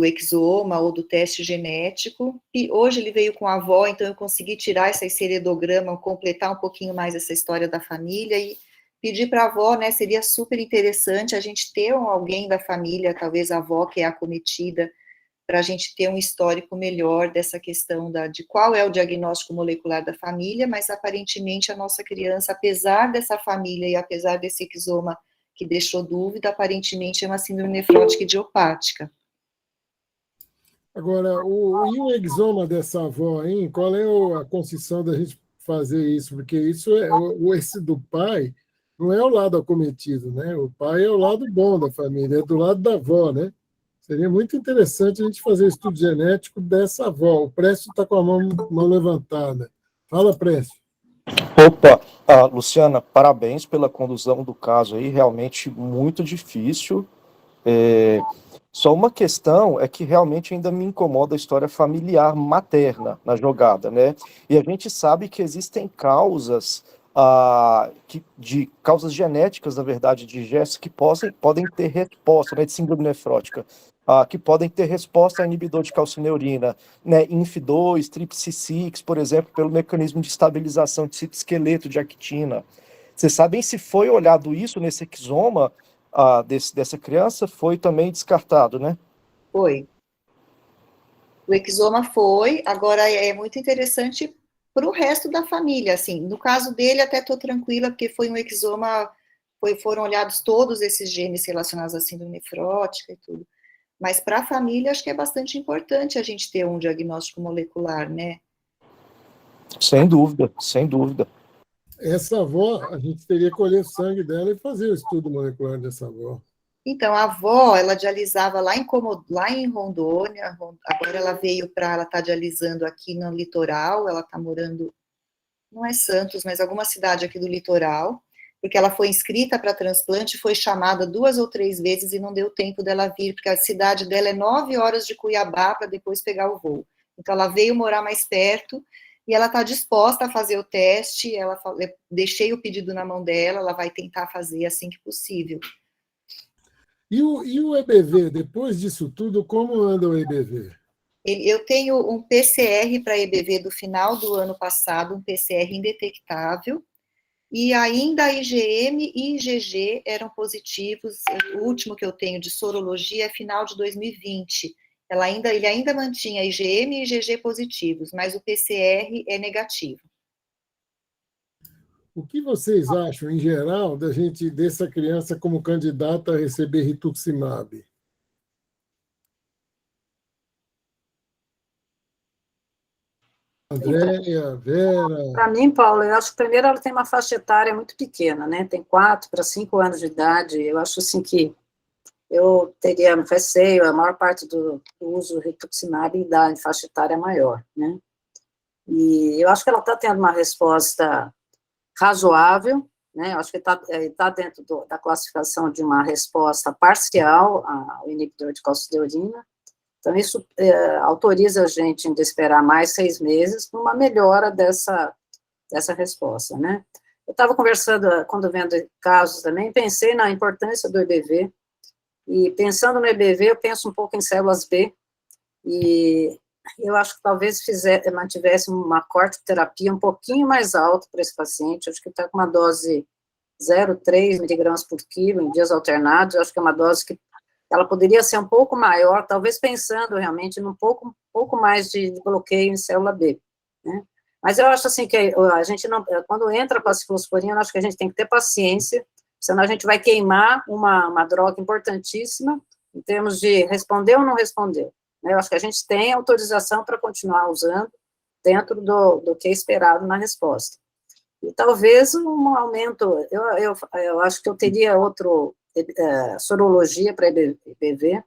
exoma ou do teste genético. E hoje ele veio com a avó, então eu consegui tirar esse heredograma, completar um pouquinho mais essa história da família e pedir para a avó, né, seria super interessante a gente ter alguém da família, talvez a avó que é acometida, para a gente ter um histórico melhor dessa questão de qual é o diagnóstico molecular da família, mas aparentemente a nossa criança, apesar dessa família e apesar desse exoma que deixou dúvida, aparentemente é uma síndrome nefrótica idiopática. Agora, e o exoma dessa avó, hein? Qual é a condição da gente fazer isso? Porque isso esse do pai não é o lado acometido, né? O pai é o lado bom da família, é do lado da avó, né? Seria muito interessante a gente fazer estudo genético dessa avó. O Précio está com a mão levantada. Fala, Précio. Opa, Luciana, parabéns pela condução do caso aí, realmente muito difícil. Só uma questão é que realmente ainda me incomoda a história familiar materna na jogada, né? E a gente sabe que existem causas, causas genéticas, na verdade, de GES que podem ter resposta, né, de síndrome nefrótica, que podem ter resposta a inibidor de calcineurina, né, INF2, TRPC6, por exemplo, pelo mecanismo de estabilização de citoesqueleto de actina. Vocês sabem se foi olhado isso nesse exoma dessa criança? Foi também descartado, né? Foi. O exoma foi, agora é muito interessante para o resto da família, assim, no caso dele até estou tranquila, porque foi um exoma, foram olhados todos esses genes relacionados à síndrome nefrótica e tudo, mas para a família acho que é bastante importante a gente ter um diagnóstico molecular, né, Sem dúvida, sem dúvida. Essa avó, a gente teria que colher o sangue dela e fazer o estudo molecular dessa avó. Então, a avó, ela dialisava lá em Rondônia, agora ela ela está dialisando aqui no litoral, ela está morando, não é Santos, mas alguma cidade aqui do litoral, porque ela foi inscrita para transplante, foi chamada 2 ou 3 vezes e não deu tempo dela vir, porque a cidade dela é 9 horas de Cuiabá para depois pegar o voo. Então, ela veio morar mais perto e ela está disposta a fazer o teste, eu deixei o pedido na mão dela, ela vai tentar fazer assim que possível. E o EBV, depois disso tudo, como anda o EBV? Eu tenho um PCR para EBV do final do ano passado, um PCR indetectável, e ainda a IgM e IgG eram positivos. O último que eu tenho de sorologia é final de 2020. Ele ainda mantinha IgM e IgG positivos, mas o PCR é negativo. O que vocês acham, em geral, dessa criança como candidata a receber rituximab? Andréia, Vera... Para mim, Paulo, eu acho que primeiro ela tem uma faixa etária muito pequena, né? Tem 4 para 5 anos de idade. Eu acho assim que eu teria no receio, a maior parte do uso do rituximab em faixa etária maior, né? E eu acho que ela está tendo uma resposta razoável, né? Eu acho que está dentro da classificação de uma resposta parcial ao inibidor de calcineurina. Então, isso autoriza a gente a esperar mais 6 meses para uma melhora dessa resposta, né? Eu estava conversando, quando vendo casos também, pensei na importância do EBV, e pensando no EBV, eu penso um pouco em células B, e eu acho que talvez mantivesse uma corticoterapia um pouquinho mais alta para esse paciente. Acho que está com uma dose 0,3 miligramas por quilo em dias alternados. Acho que é uma dose que ela poderia ser um pouco maior, talvez pensando realmente num pouco mais de bloqueio em célula B, né? Mas eu acho assim que a gente não, quando entra com a ciclosporina, eu acho que a gente tem que ter paciência, senão a gente vai queimar uma droga importantíssima em termos de responder ou não responder, né? Eu acho que a gente tem autorização para continuar usando dentro do que é esperado na resposta. E talvez um aumento, eu acho que eu teria sorologia para EBV.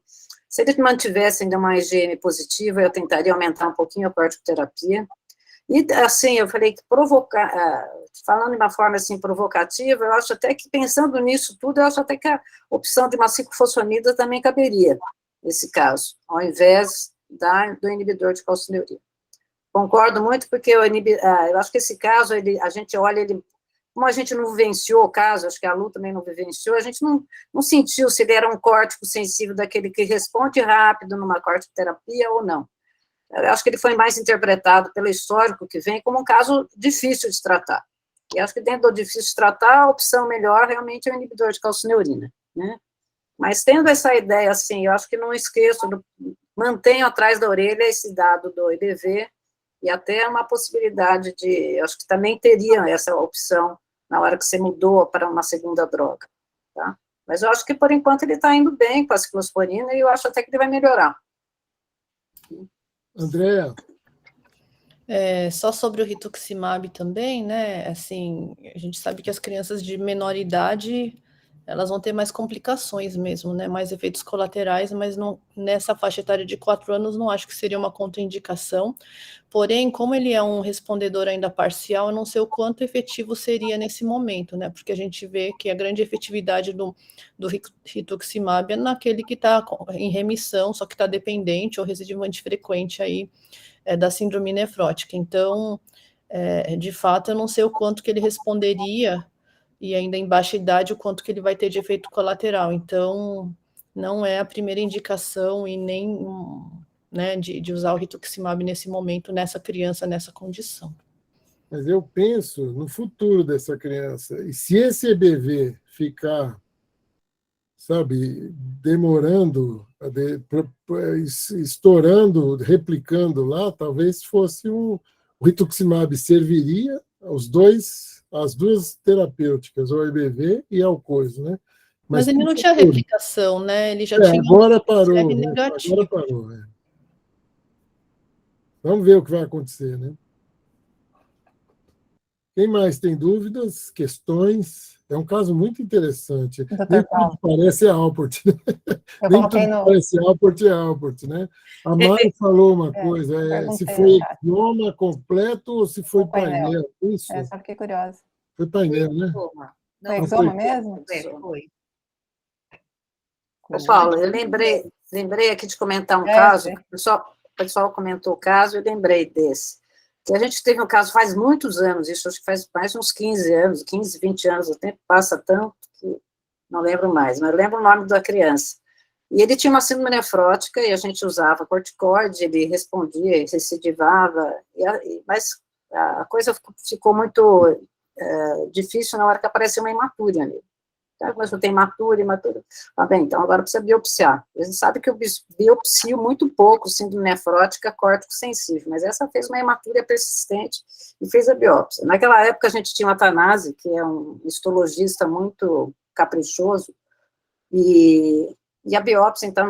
Se eles mantivessem ainda uma IgM positiva, eu tentaria aumentar um pouquinho a corticoterapia. E, assim, eu falei que falando de uma forma, assim, provocativa, eu acho até que, pensando nisso tudo, eu acho até que a opção de uma ciclofosfonida também caberia, nesse caso, ao invés do inibidor de calcineurina. Concordo muito, porque eu acho que esse caso, a gente olha como a gente não vivenciou o caso, acho que a Lu também não vivenciou, a gente não sentiu se ele era um córtico sensível daquele que responde rápido numa corticoterapia ou não. Eu acho que ele foi mais interpretado pelo histórico que vem como um caso difícil de tratar. E acho que dentro do difícil de tratar, a opção melhor realmente é o inibidor de calcineurina, né? Mas tendo essa ideia, assim, eu acho que não esqueço, mantenho atrás da orelha esse dado do EBV, e até uma possibilidade eu acho que também teria essa opção na hora que você mudou para uma segunda droga, tá? Mas eu acho que, por enquanto, ele está indo bem com a ciclosporina, e eu acho até que ele vai melhorar. Andréa? Só sobre o rituximab também, né? Assim, a gente sabe que as crianças de menor idade, elas vão ter mais complicações mesmo, né? Mais efeitos colaterais, mas não, nessa faixa etária de 4 anos não acho que seria uma contraindicação. Porém, como ele é um respondedor ainda parcial, eu não sei o quanto efetivo seria nesse momento, né? Porque a gente vê que a grande efetividade do rituximab é naquele que está em remissão, só que está dependente ou recidivante frequente aí da síndrome nefrótica. Então, de fato, eu não sei o quanto que ele responderia, e ainda em baixa idade, o quanto que ele vai ter de efeito colateral. Então, não é a primeira indicação e nem, né, de usar o rituximab nesse momento, nessa criança, nessa condição. Mas eu penso no futuro dessa criança. E se esse EBV ficar, sabe, demorando, estourando, replicando lá, talvez fosse o rituximab serviria as duas terapêuticas, o EBV e ao coisa, né? Mas ele não tinha replicação, né? Ele já tinha agora parou, né? negativo. Agora parou, Vamos ver o que vai acontecer, né? Quem mais tem dúvidas, questões? É um caso muito interessante. Doutor Nem Paulo, tudo parece Alport. eu Nem coloquei tudo no. parece Alport é Alport, né? A Mari falou uma coisa, se Perguntei foi no chat, idioma completo ou se foi no painel. painel. Isso? Só fiquei curiosa. Foi painel, né? Exoma. Foi Não, exoma foi. mesmo? foi. Ô, Paulo, eu lembrei aqui de comentar um É, caso, sim. que o pessoal comentou o caso, eu lembrei desse. Que a gente teve um caso faz muitos anos, isso acho que faz mais de uns 15 anos, 15, 20 anos, o tempo passa tanto que não lembro mais, mas eu lembro o nome da criança. E ele tinha uma síndrome nefrótica e a gente usava corticoide, ele respondia, recidivava, mas a coisa ficou muito difícil na hora que apareceu uma hematúria nele. Mas não tem imatura. Ah, bem, então agora precisa biopsiar. A gente sabe que eu biopsio muito pouco síndrome nefrótica córtico sensível, mas essa fez uma hematúria persistente e fez a biópsia. Naquela época a gente tinha o Atanásio, que é um histologista muito caprichoso, e a biópsia, então,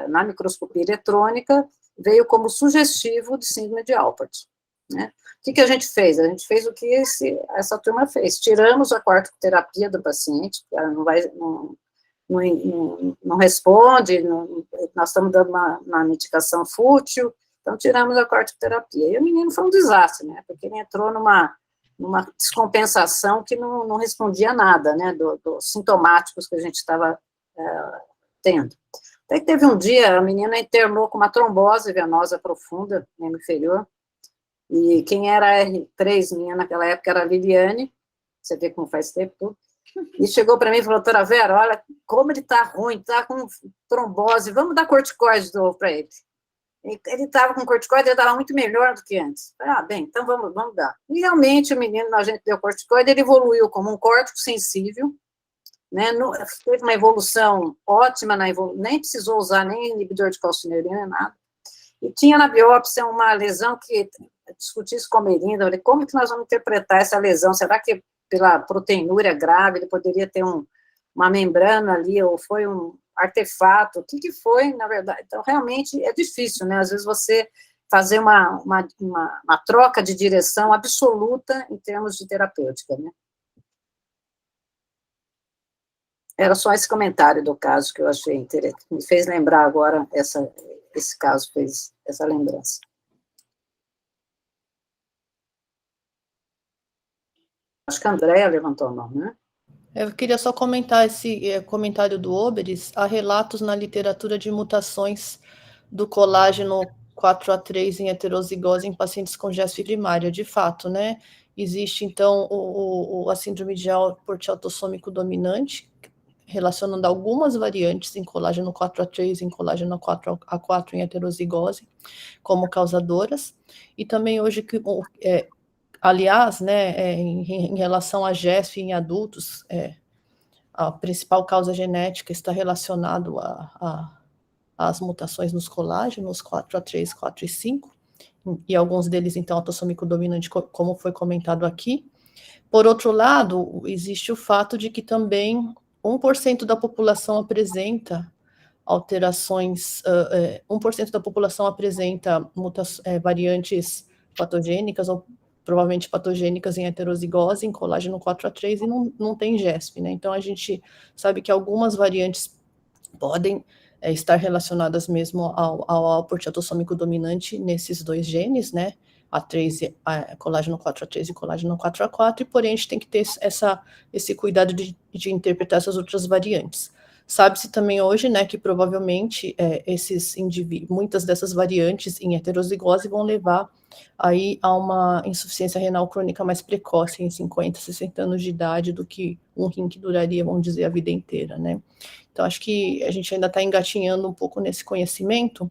na microscopia eletrônica, veio como sugestivo de síndrome de Alport, né? O que a gente fez? A gente fez o que essa turma fez. Tiramos a corticoterapia do paciente, ela não responde, nós estamos dando uma medicação fútil, então tiramos a corticoterapia. E o menino foi um desastre, né? Porque ele entrou numa descompensação que não respondia a nada, né? Dos sintomáticos que a gente estava tendo. Até que teve um dia, a menina internou com uma trombose venosa profunda, membro inferior, e quem era R3 minha naquela época era a Liliane, você vê como faz tempo tudo, e chegou para mim e falou, doutora Vera, olha como ele está ruim, está com trombose, vamos dar corticoide de novo para ele. Ele estava com corticoide, ele estava muito melhor do que antes. Ah, bem, então vamos dar. E realmente o menino, a gente deu corticoide, ele evoluiu como um córtico sensível, né, teve uma evolução ótima, nem precisou usar nem inibidor de calcineurina, nem nada. E tinha na biópsia uma lesão que discuti isso com a Melinda, falei, como que nós vamos interpretar essa lesão? Será que pela proteinúria grave ele poderia ter uma membrana ali, ou foi um artefato? O que foi, na verdade? Então, realmente é difícil, né? Às vezes você fazer uma troca de direção absoluta em termos de terapêutica, né? Era só esse comentário do caso que eu achei interessante, me fez lembrar agora, esse caso fez essa lembrança. Acho que a Andréa levantou a mão, né? Eu queria só comentar esse comentário do Oberis. Há relatos na literatura de mutações do colágeno 4A3 em heterozigose em pacientes com GESF primária, de fato, né? Existe, então, a síndrome de Alport autossômico dominante, relacionando algumas variantes em colágeno 4A3 e em colágeno 4A4 em heterozigose como causadoras, e também hoje, aliás, né, em relação à GESF em adultos, a principal causa genética está relacionada às mutações nos colágenos 4A3, 4 e 5, e alguns deles, então, autossômico dominante, como foi comentado aqui. Por outro lado, existe o fato de que também 1% da população apresenta alterações, 1% da população apresenta variantes patogênicas, ou provavelmente patogênicas em heterozigose, em colágeno 4A3, e não tem GESP, né? Então, a gente sabe que algumas variantes podem estar relacionadas mesmo ao Alport autossômico dominante nesses dois genes, né? Colágeno 4A3 e colágeno 4A4, e porém a gente tem que ter esse cuidado de interpretar essas outras variantes. Sabe-se também hoje, né, que provavelmente muitas dessas variantes em heterozigose vão levar aí a uma insuficiência renal crônica mais precoce, em 50, 60 anos de idade, do que um rim que duraria, vamos dizer, a vida inteira, né? Então, acho que a gente ainda está engatinhando um pouco nesse conhecimento,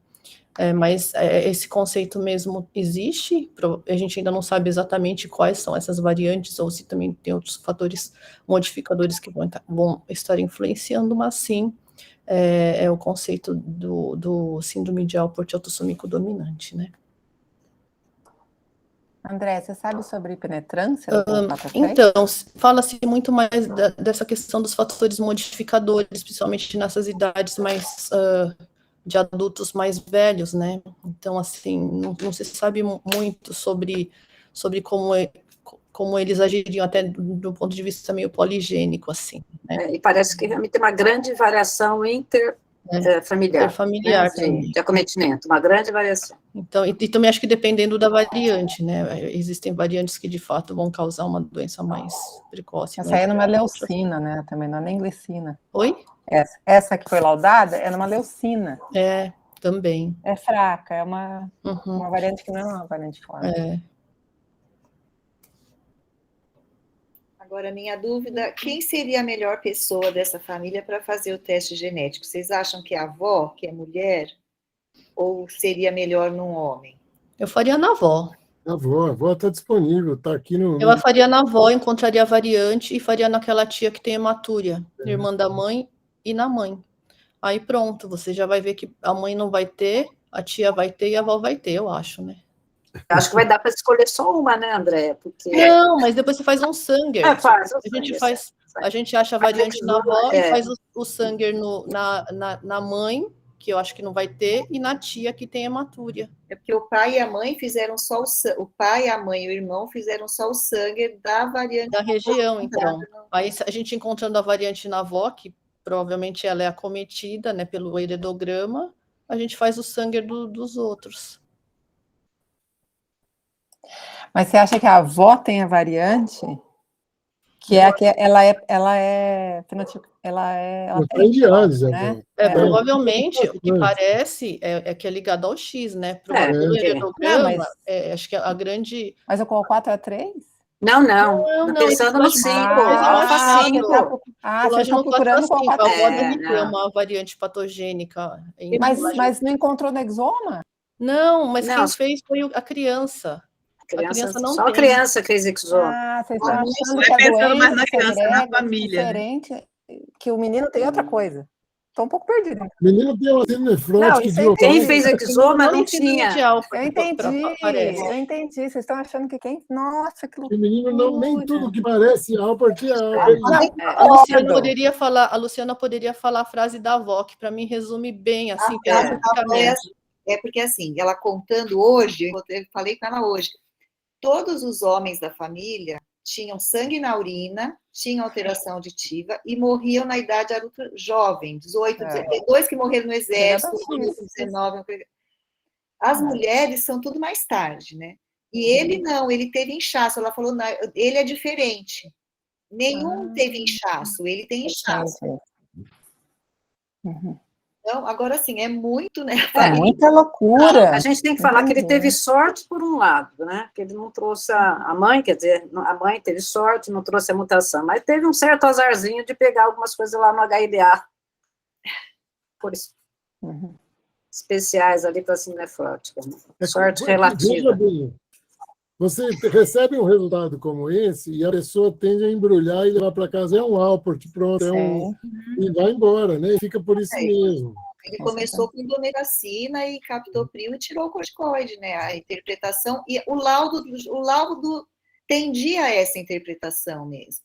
mas esse conceito mesmo existe, a gente ainda não sabe exatamente quais são essas variantes, ou se também tem outros fatores modificadores que vão estar influenciando, mas sim, é o conceito do síndrome de Alport autossômico dominante, né? André, você sabe sobre penetrância? Então, fala-se muito mais dessa questão dos fatores modificadores, principalmente nessas idades mais de adultos mais velhos, né? Então, assim, não se sabe muito sobre como eles agiriam até do ponto de vista meio poligênico, assim, né? E parece que realmente tem uma grande variação interfamiliar, Interfamiliar né, também. de acometimento, uma grande variação. Então, e também acho que dependendo da variante, né? Existem variantes que de fato vão causar uma doença mais precoce. Essa aí é numa leucina, né? Também não é nem glicina. Oi? Essa que foi laudada é numa leucina. É, também. É fraca, é uma variante que não é uma variante forte. É. Agora, minha dúvida, quem seria a melhor pessoa dessa família para fazer o teste genético? Vocês acham que é a avó, que é mulher? Ou seria melhor num homem? Eu faria na avó. A avó está disponível, está aqui no. Eu faria na avó, encontraria a variante e faria naquela tia que tem hematúria, irmã da mãe e na mãe. Aí pronto, você já vai ver que a mãe não vai ter, a tia vai ter e a avó vai ter, eu acho, né? Acho que vai dar para escolher só uma, né, André? Porque... Não, mas depois você faz um Sanger. Faz. A gente acha a variante na avó e faz o Sanger na mãe, que eu acho que não vai ter, e na tia que tem hematúria. É porque o pai e a mãe fizeram só o pai, a mãe e o irmão fizeram só o Sanger da variante da região, então. Aí a gente encontrando a variante na avó, que provavelmente ela é acometida, né, pelo heredograma, a gente faz o Sanger dos outros. Mas você acha que a avó tem a variante? Que é que ela é tem diálise, né? Provavelmente, o que parece é que é ligado ao X, né? Pelo heredograma, acho que a grande... Mas o COL4 é 3? Não, pensando no 5, alfa 5. Vocês estão procurando o COL4. A avó deve ter uma variante patogênica. Mas não encontrou no exoma? Não, mas quem fez foi a criança. A criança não tem. A criança fez exoma. Vocês estão achando que a doença segrega diferente, que o menino tem outra coisa. Estou um pouco perdida. O menino tem uma síndrome nefrótica. Quem fez exoma não tinha. Eu entendi. Vocês estão achando que quem... Nossa, que loucura. O menino nem tudo que parece Alport é Alport. A Luciana poderia falar a frase da avó, que para mim resume bem, assim, porque assim, ela contando hoje, eu falei com ela hoje, todos os homens da família tinham sangue na urina, tinham alteração auditiva e morriam na idade adulta jovem, 18, 2 que morreram no exército, 19. As mulheres são tudo mais tarde, né? E ele não, ele teve inchaço. Ela falou, não, ele é diferente. Nenhum teve inchaço, ele tem inchaço. Então, agora, assim, é muito, né? É muita loucura. A gente tem que falar que ele teve sorte por um lado, né? Que ele não trouxe a mãe, quer dizer, a mãe teve sorte, não trouxe a mutação, mas teve um certo azarzinho de pegar algumas coisas lá no HLA. Por isso. Especiais ali para a síndrome nefrótica. Sorte relativa. Bem, você recebe um resultado como esse e a pessoa tende a embrulhar e levar para casa, é um Alport, pronto, e vai embora, né? E fica por isso mesmo. Ele começou com indometacina e captopril e tirou o corticoide, né? A interpretação, e o laudo tendia a essa interpretação mesmo.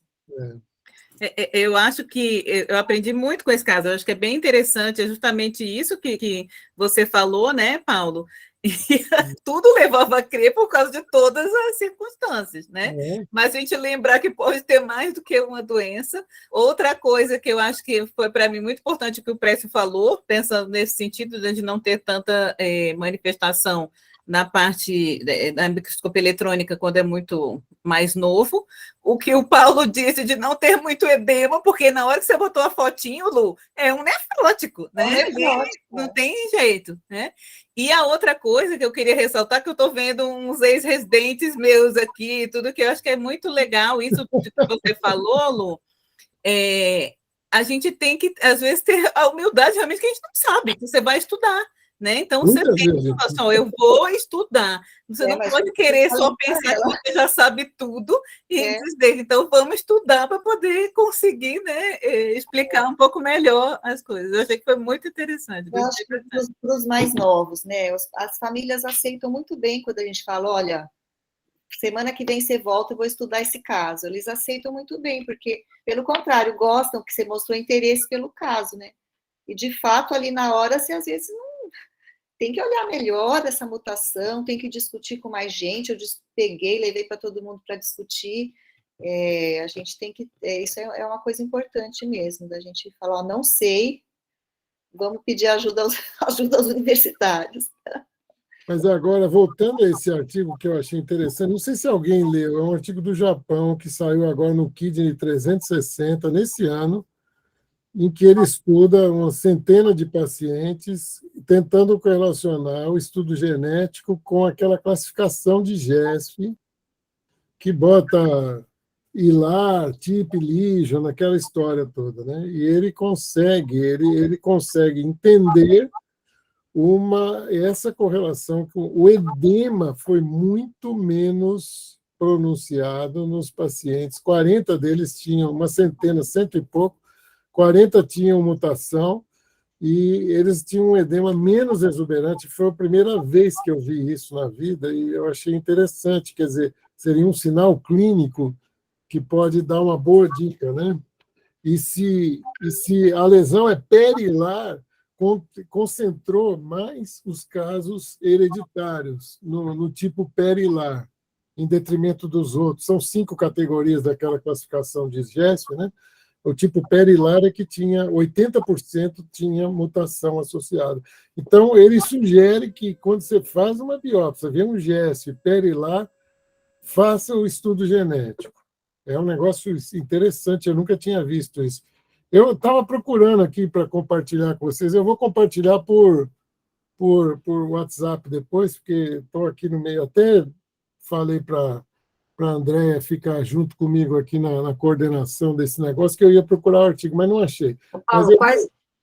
Eu acho que eu aprendi muito com esse caso, eu acho que é bem interessante, é justamente isso que você falou, né, Paulo? E tudo levava a crer por causa de todas as circunstâncias, né? Mas a gente lembrar que pode ter mais do que uma doença. Outra coisa que eu acho que foi para mim muito importante que o Précio falou, pensando nesse sentido de não ter tanta manifestação na parte da microscopia eletrônica quando é muito mais novo, o que o Paulo disse de não ter muito edema, porque na hora que você botou a fotinho, Lu, é um nefrótico, né? Não tem jeito, né? E a outra coisa que eu queria ressaltar, que eu estou vendo uns ex-residentes meus aqui, tudo que eu acho que é muito legal, isso que você falou, Lu, a gente tem que, às vezes, ter a humildade realmente que a gente não sabe, que você vai estudar. Né? Então, você pensa só, eu vou estudar. Você não pode querer só pensar que você já sabe tudo e dizer, então vamos estudar para poder conseguir, né, explicar um pouco melhor as coisas. Eu achei que foi muito interessante. Eu acho que para os mais novos, né, as famílias aceitam muito bem quando a gente fala, olha, semana que vem você volta, eu vou estudar esse caso. Eles aceitam muito bem, porque, pelo contrário, gostam que você mostrou interesse pelo caso, né? E, de fato, ali na hora, você às vezes não tem que olhar melhor essa mutação, tem que discutir com mais gente. Eu peguei, levei para todo mundo para discutir. A gente tem que... isso é uma coisa importante mesmo, da gente falar, ó, não sei, vamos pedir ajuda aos universitários. Mas agora, voltando a esse artigo que eu achei interessante, não sei se alguém leu, é um artigo do Japão que saiu agora no Kidney 360, nesse ano, em que ele estuda uma centena de pacientes, tentando correlacionar o estudo genético com aquela classificação de GESP, que bota hilar, TIP, lesion, aquela história toda, né? E ele consegue entender essa correlação com o edema foi muito menos pronunciado nos pacientes. 40 deles tinham, uma centena, cento e pouco, 40 tinham mutação e eles tinham um edema menos exuberante. Foi a primeira vez que eu vi isso na vida e eu achei interessante, quer dizer, seria um sinal clínico que pode dar uma boa dica, né? E se a lesão é perilar, concentrou mais os casos hereditários no tipo perilar, em detrimento dos outros. São 5 categorias daquela classificação de GESP, né? O tipo perilar é que tinha 80% tinha mutação associada. Então, ele sugere que, quando você faz uma biópsia, vê um GESP perilar, faça o estudo genético. É um negócio interessante, eu nunca tinha visto isso. Eu estava procurando aqui para compartilhar com vocês, eu vou compartilhar por WhatsApp depois, porque estou aqui no meio, até falei para a Andréia ficar junto comigo aqui na coordenação desse negócio, que eu ia procurar o artigo, mas não achei. Paulo,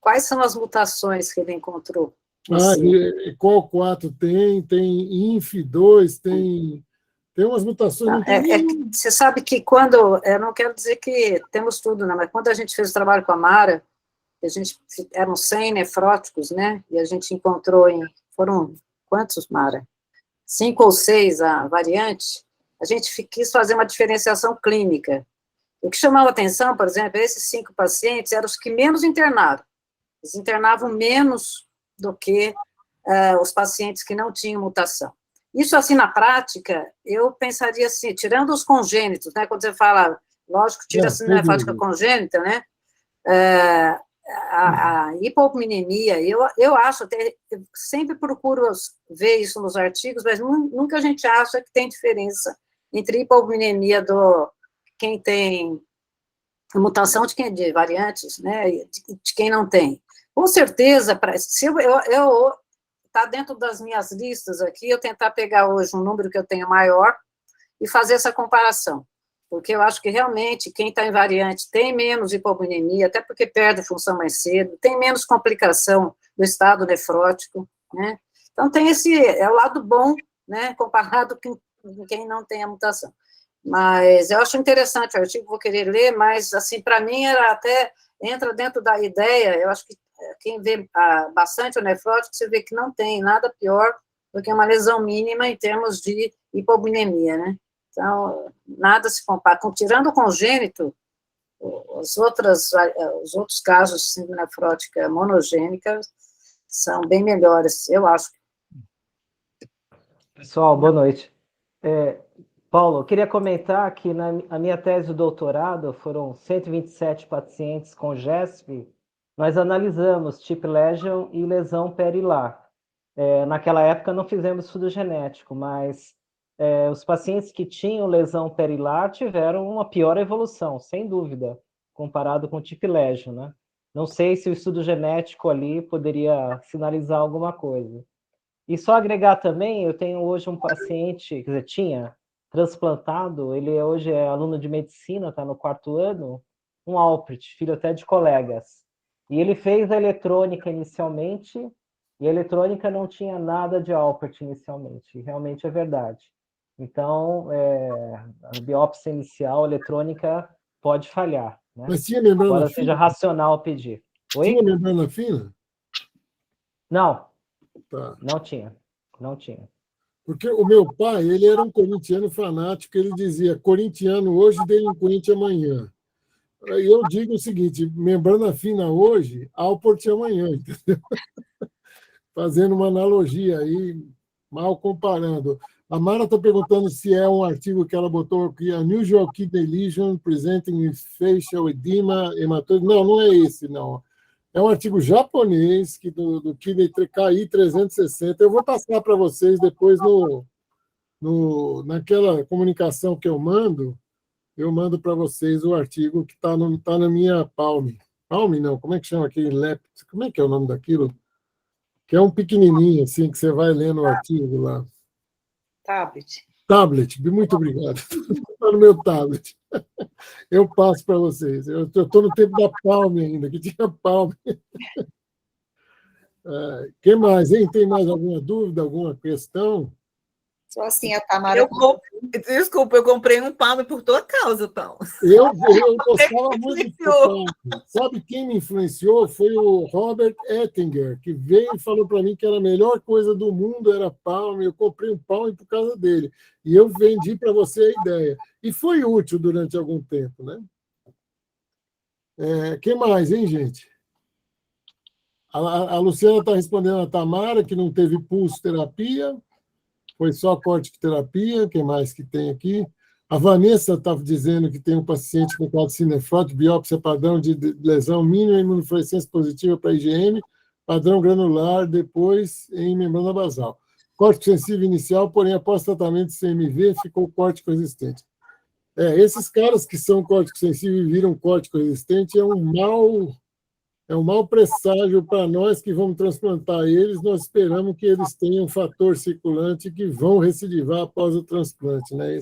quais são as mutações que ele encontrou? Qual 4 tem INF2, tem umas mutações... Você sabe que quando... Eu não quero dizer que temos tudo, né? Mas quando a gente fez o trabalho com a Mara, eram 100 nefróticos, né? E a gente encontrou foram quantos, Mara? 5 ou 6 a variante. A gente quis fazer uma diferenciação clínica. O que chamava atenção, por exemplo, esses 5 pacientes eram os que menos internaram. Eles internavam menos do que os pacientes que não tinham mutação. Isso, assim, na prática, eu pensaria assim, tirando os congênitos, né? Quando você fala, lógico, tira a síndrome nefrótica congênita, né? A hipominemia, eu acho, até, eu sempre procuro ver isso nos artigos, mas nunca a gente acha que tem diferença entre hipominemia do quem tem mutação de variantes, né? De quem não tem. Com certeza, se eu está dentro das minhas listas aqui, eu tentar pegar hoje um número que eu tenho maior e fazer essa comparação, porque eu acho que realmente quem está em variante tem menos hipominemia, até porque perde função mais cedo, tem menos complicação do estado nefrótico, né? Então tem é o lado bom, né, comparado com quem não tem a mutação. Mas eu acho interessante o artigo, vou querer ler, mas, assim, para mim, entra dentro da ideia, eu acho que quem vê bastante o nefrótico, você vê que não tem nada pior do que uma lesão mínima em termos de hipominemia, né? Então, nada se compara. Tirando o congênito, os outros casos de síndrome nefrótica monogênica são bem melhores, eu acho. Pessoal, boa noite. Paulo, eu queria comentar que a minha tese de doutorado foram 127 pacientes com GESP. Nós analisamos TIP lesion e lesão perilar. Naquela época não fizemos estudo genético, mas os pacientes que tinham lesão perilar tiveram uma pior evolução, sem dúvida, comparado com o TIP lesion, né? Não sei se o estudo genético ali poderia sinalizar alguma coisa. E só agregar também, eu tenho hoje um paciente, quer dizer, tinha transplantado, ele hoje é aluno de medicina, está no 4º ano, um Alpert, filho até de colegas. E ele fez a eletrônica inicialmente, e a eletrônica não tinha nada de Alpert inicialmente, realmente é verdade. Então, a biópsia inicial, a eletrônica, pode falhar, né? Mas tinha membrana Agora fina? seja racional pedir. Oi? Tinha membrana fina? Não, Tá. não tinha. Porque o meu pai, ele era um corintiano fanático, ele dizia, corintiano hoje, delinquente amanhã. Aí eu digo o seguinte, membrana fina hoje, Alport amanhã, entendeu? fazendo uma analogia aí, mal comparando. A Mara está perguntando se é um artigo que ela botou aqui, Unusual Kidney Lesion Presenting with Facial Edema, Hematose. Não, não é esse, não. É um artigo japonês do Kidney KI 360. Eu vou passar para vocês depois naquela comunicação que eu mando para vocês o artigo que está na minha Palm. Palm não, como é que chama aquele laptop? Como é que é o nome daquilo? Que é um pequenininho, assim, que você vai lendo o artigo lá. Tablet. Tablet, muito obrigado. Está no meu tablet. Eu passo para vocês. Eu estou no tempo da Palm ainda, que tinha Palm. Que mais, hein? Tem mais alguma dúvida, alguma questão? Só assim a Tamara. Desculpa, eu comprei um Palm por tua causa, Paulo. Eu gostava muito do Palm. Sabe quem me influenciou? Foi o Robert Ettinger, que veio e falou para mim que era a melhor coisa do mundo, era Palm. Eu comprei um Palm por causa dele. E eu vendi para você a ideia. E foi útil durante algum tempo, né? Que mais, hein, gente? A Luciana está respondendo a Tamara, que não teve pulso-terapia. Foi só corticoterapia, o que mais que tem aqui? A Vanessa estava dizendo que tem um paciente com quadro cinefrótico, biópsia padrão de lesão mínima, imunofluorescência positiva para IgM, padrão granular, depois em membrana basal. Córtico sensível inicial, porém, após tratamento de CMV, ficou córtico resistente. Esses caras que são córtico sensível e viram córtico resistente é um mau presságio para nós que vamos transplantar eles. Nós esperamos que eles tenham um fator circulante que vão recidivar após o transplante, né?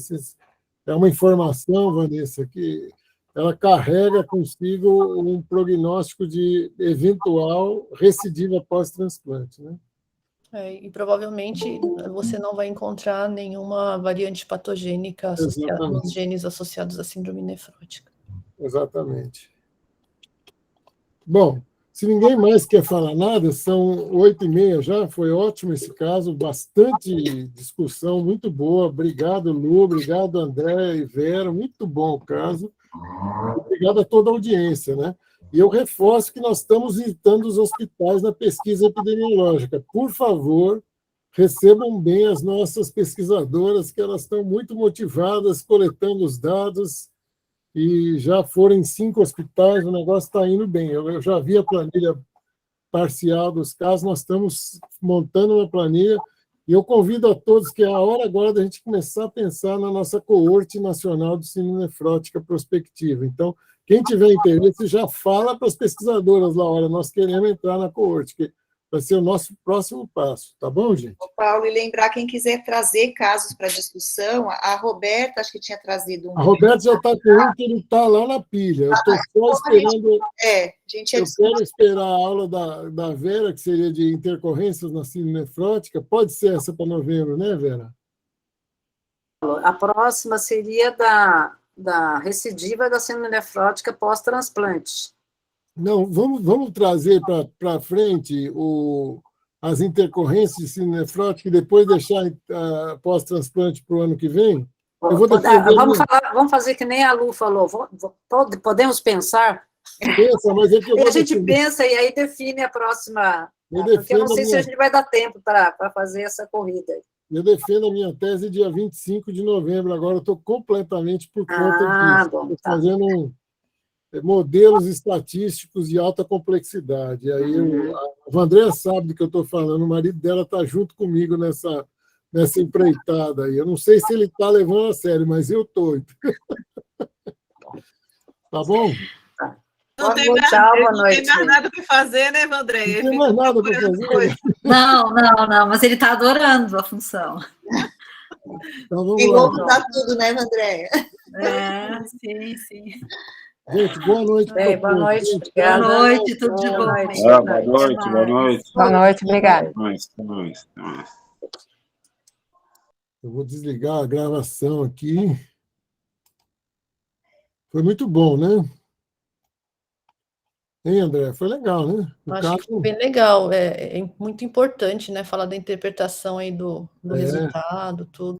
É uma informação, Vanessa, que ela carrega consigo um prognóstico de eventual recidiva após transplante, né? E provavelmente você não vai encontrar nenhuma variante patogênica associada nos genes associados à síndrome nefrótica. Exatamente. Bom, se ninguém mais quer falar nada, são 8h30 já, foi ótimo esse caso, bastante discussão, muito boa. Obrigado, Lu, obrigado, André e Vera, muito bom o caso. Obrigado a toda a audiência, né? E eu reforço que nós estamos visitando os hospitais na pesquisa epidemiológica. Por favor, recebam bem as nossas pesquisadoras, que elas estão muito motivadas, coletando os dados, e já foram em 5 hospitais, o negócio está indo bem. Eu já vi a planilha parcial dos casos, nós estamos montando uma planilha, e eu convido a todos que é a hora agora da gente começar a pensar na nossa coorte nacional de síndrome nefrótica prospectiva. Então, quem tiver interesse, já fala para as pesquisadoras lá, olha, nós queremos entrar na coorte, que vai ser o nosso próximo passo, tá bom, gente? Paulo, e lembrar, quem quiser trazer casos para discussão, a Roberta, acho que tinha trazido um. A Roberta já está com um que ele está lá na pilha. Eu estou só esperando. Eu quero esperar a aula da Vera, que seria de intercorrências na síndrome nefrótica. Pode ser essa para novembro, né, Vera? A próxima seria da recidiva da síndrome nefrótica pós-transplante. Não, vamos trazer para frente as intercorrências de síndrome nefrótica e depois deixar pós-transplante para o ano que vem? Eu vou vamos fazer que nem a Lu falou. Podemos pensar? Pensa, mas é que a gente pensa e aí define a próxima. Porque eu não sei se a gente vai dar tempo para fazer essa corrida. Eu defendo a minha tese dia 25 de novembro. Agora eu estou completamente por conta disso. Estou fazendo modelos estatísticos de alta complexidade. Aí a Andrea sabe do que eu estou falando, o marido dela está junto comigo nessa empreitada aí. Eu não sei se ele está levando a sério, mas eu estou. Tá bom? Não tem mais nada para fazer, né, Vandré? Não tem mais nada para fazer. Não, mas ele está adorando a função. Então vamos lá. Vamos dar tudo, né, Andréia? Sim. Gente, boa noite. Boa noite, obrigada. Boa noite, tudo de bom. Boa noite. Boa noite, obrigada. Até mais. Eu vou desligar a gravação aqui. Foi muito bom, né? Hein, André? Foi legal, né? Acho que foi bem legal. É muito importante, né? Falar da interpretação aí do resultado, tudo.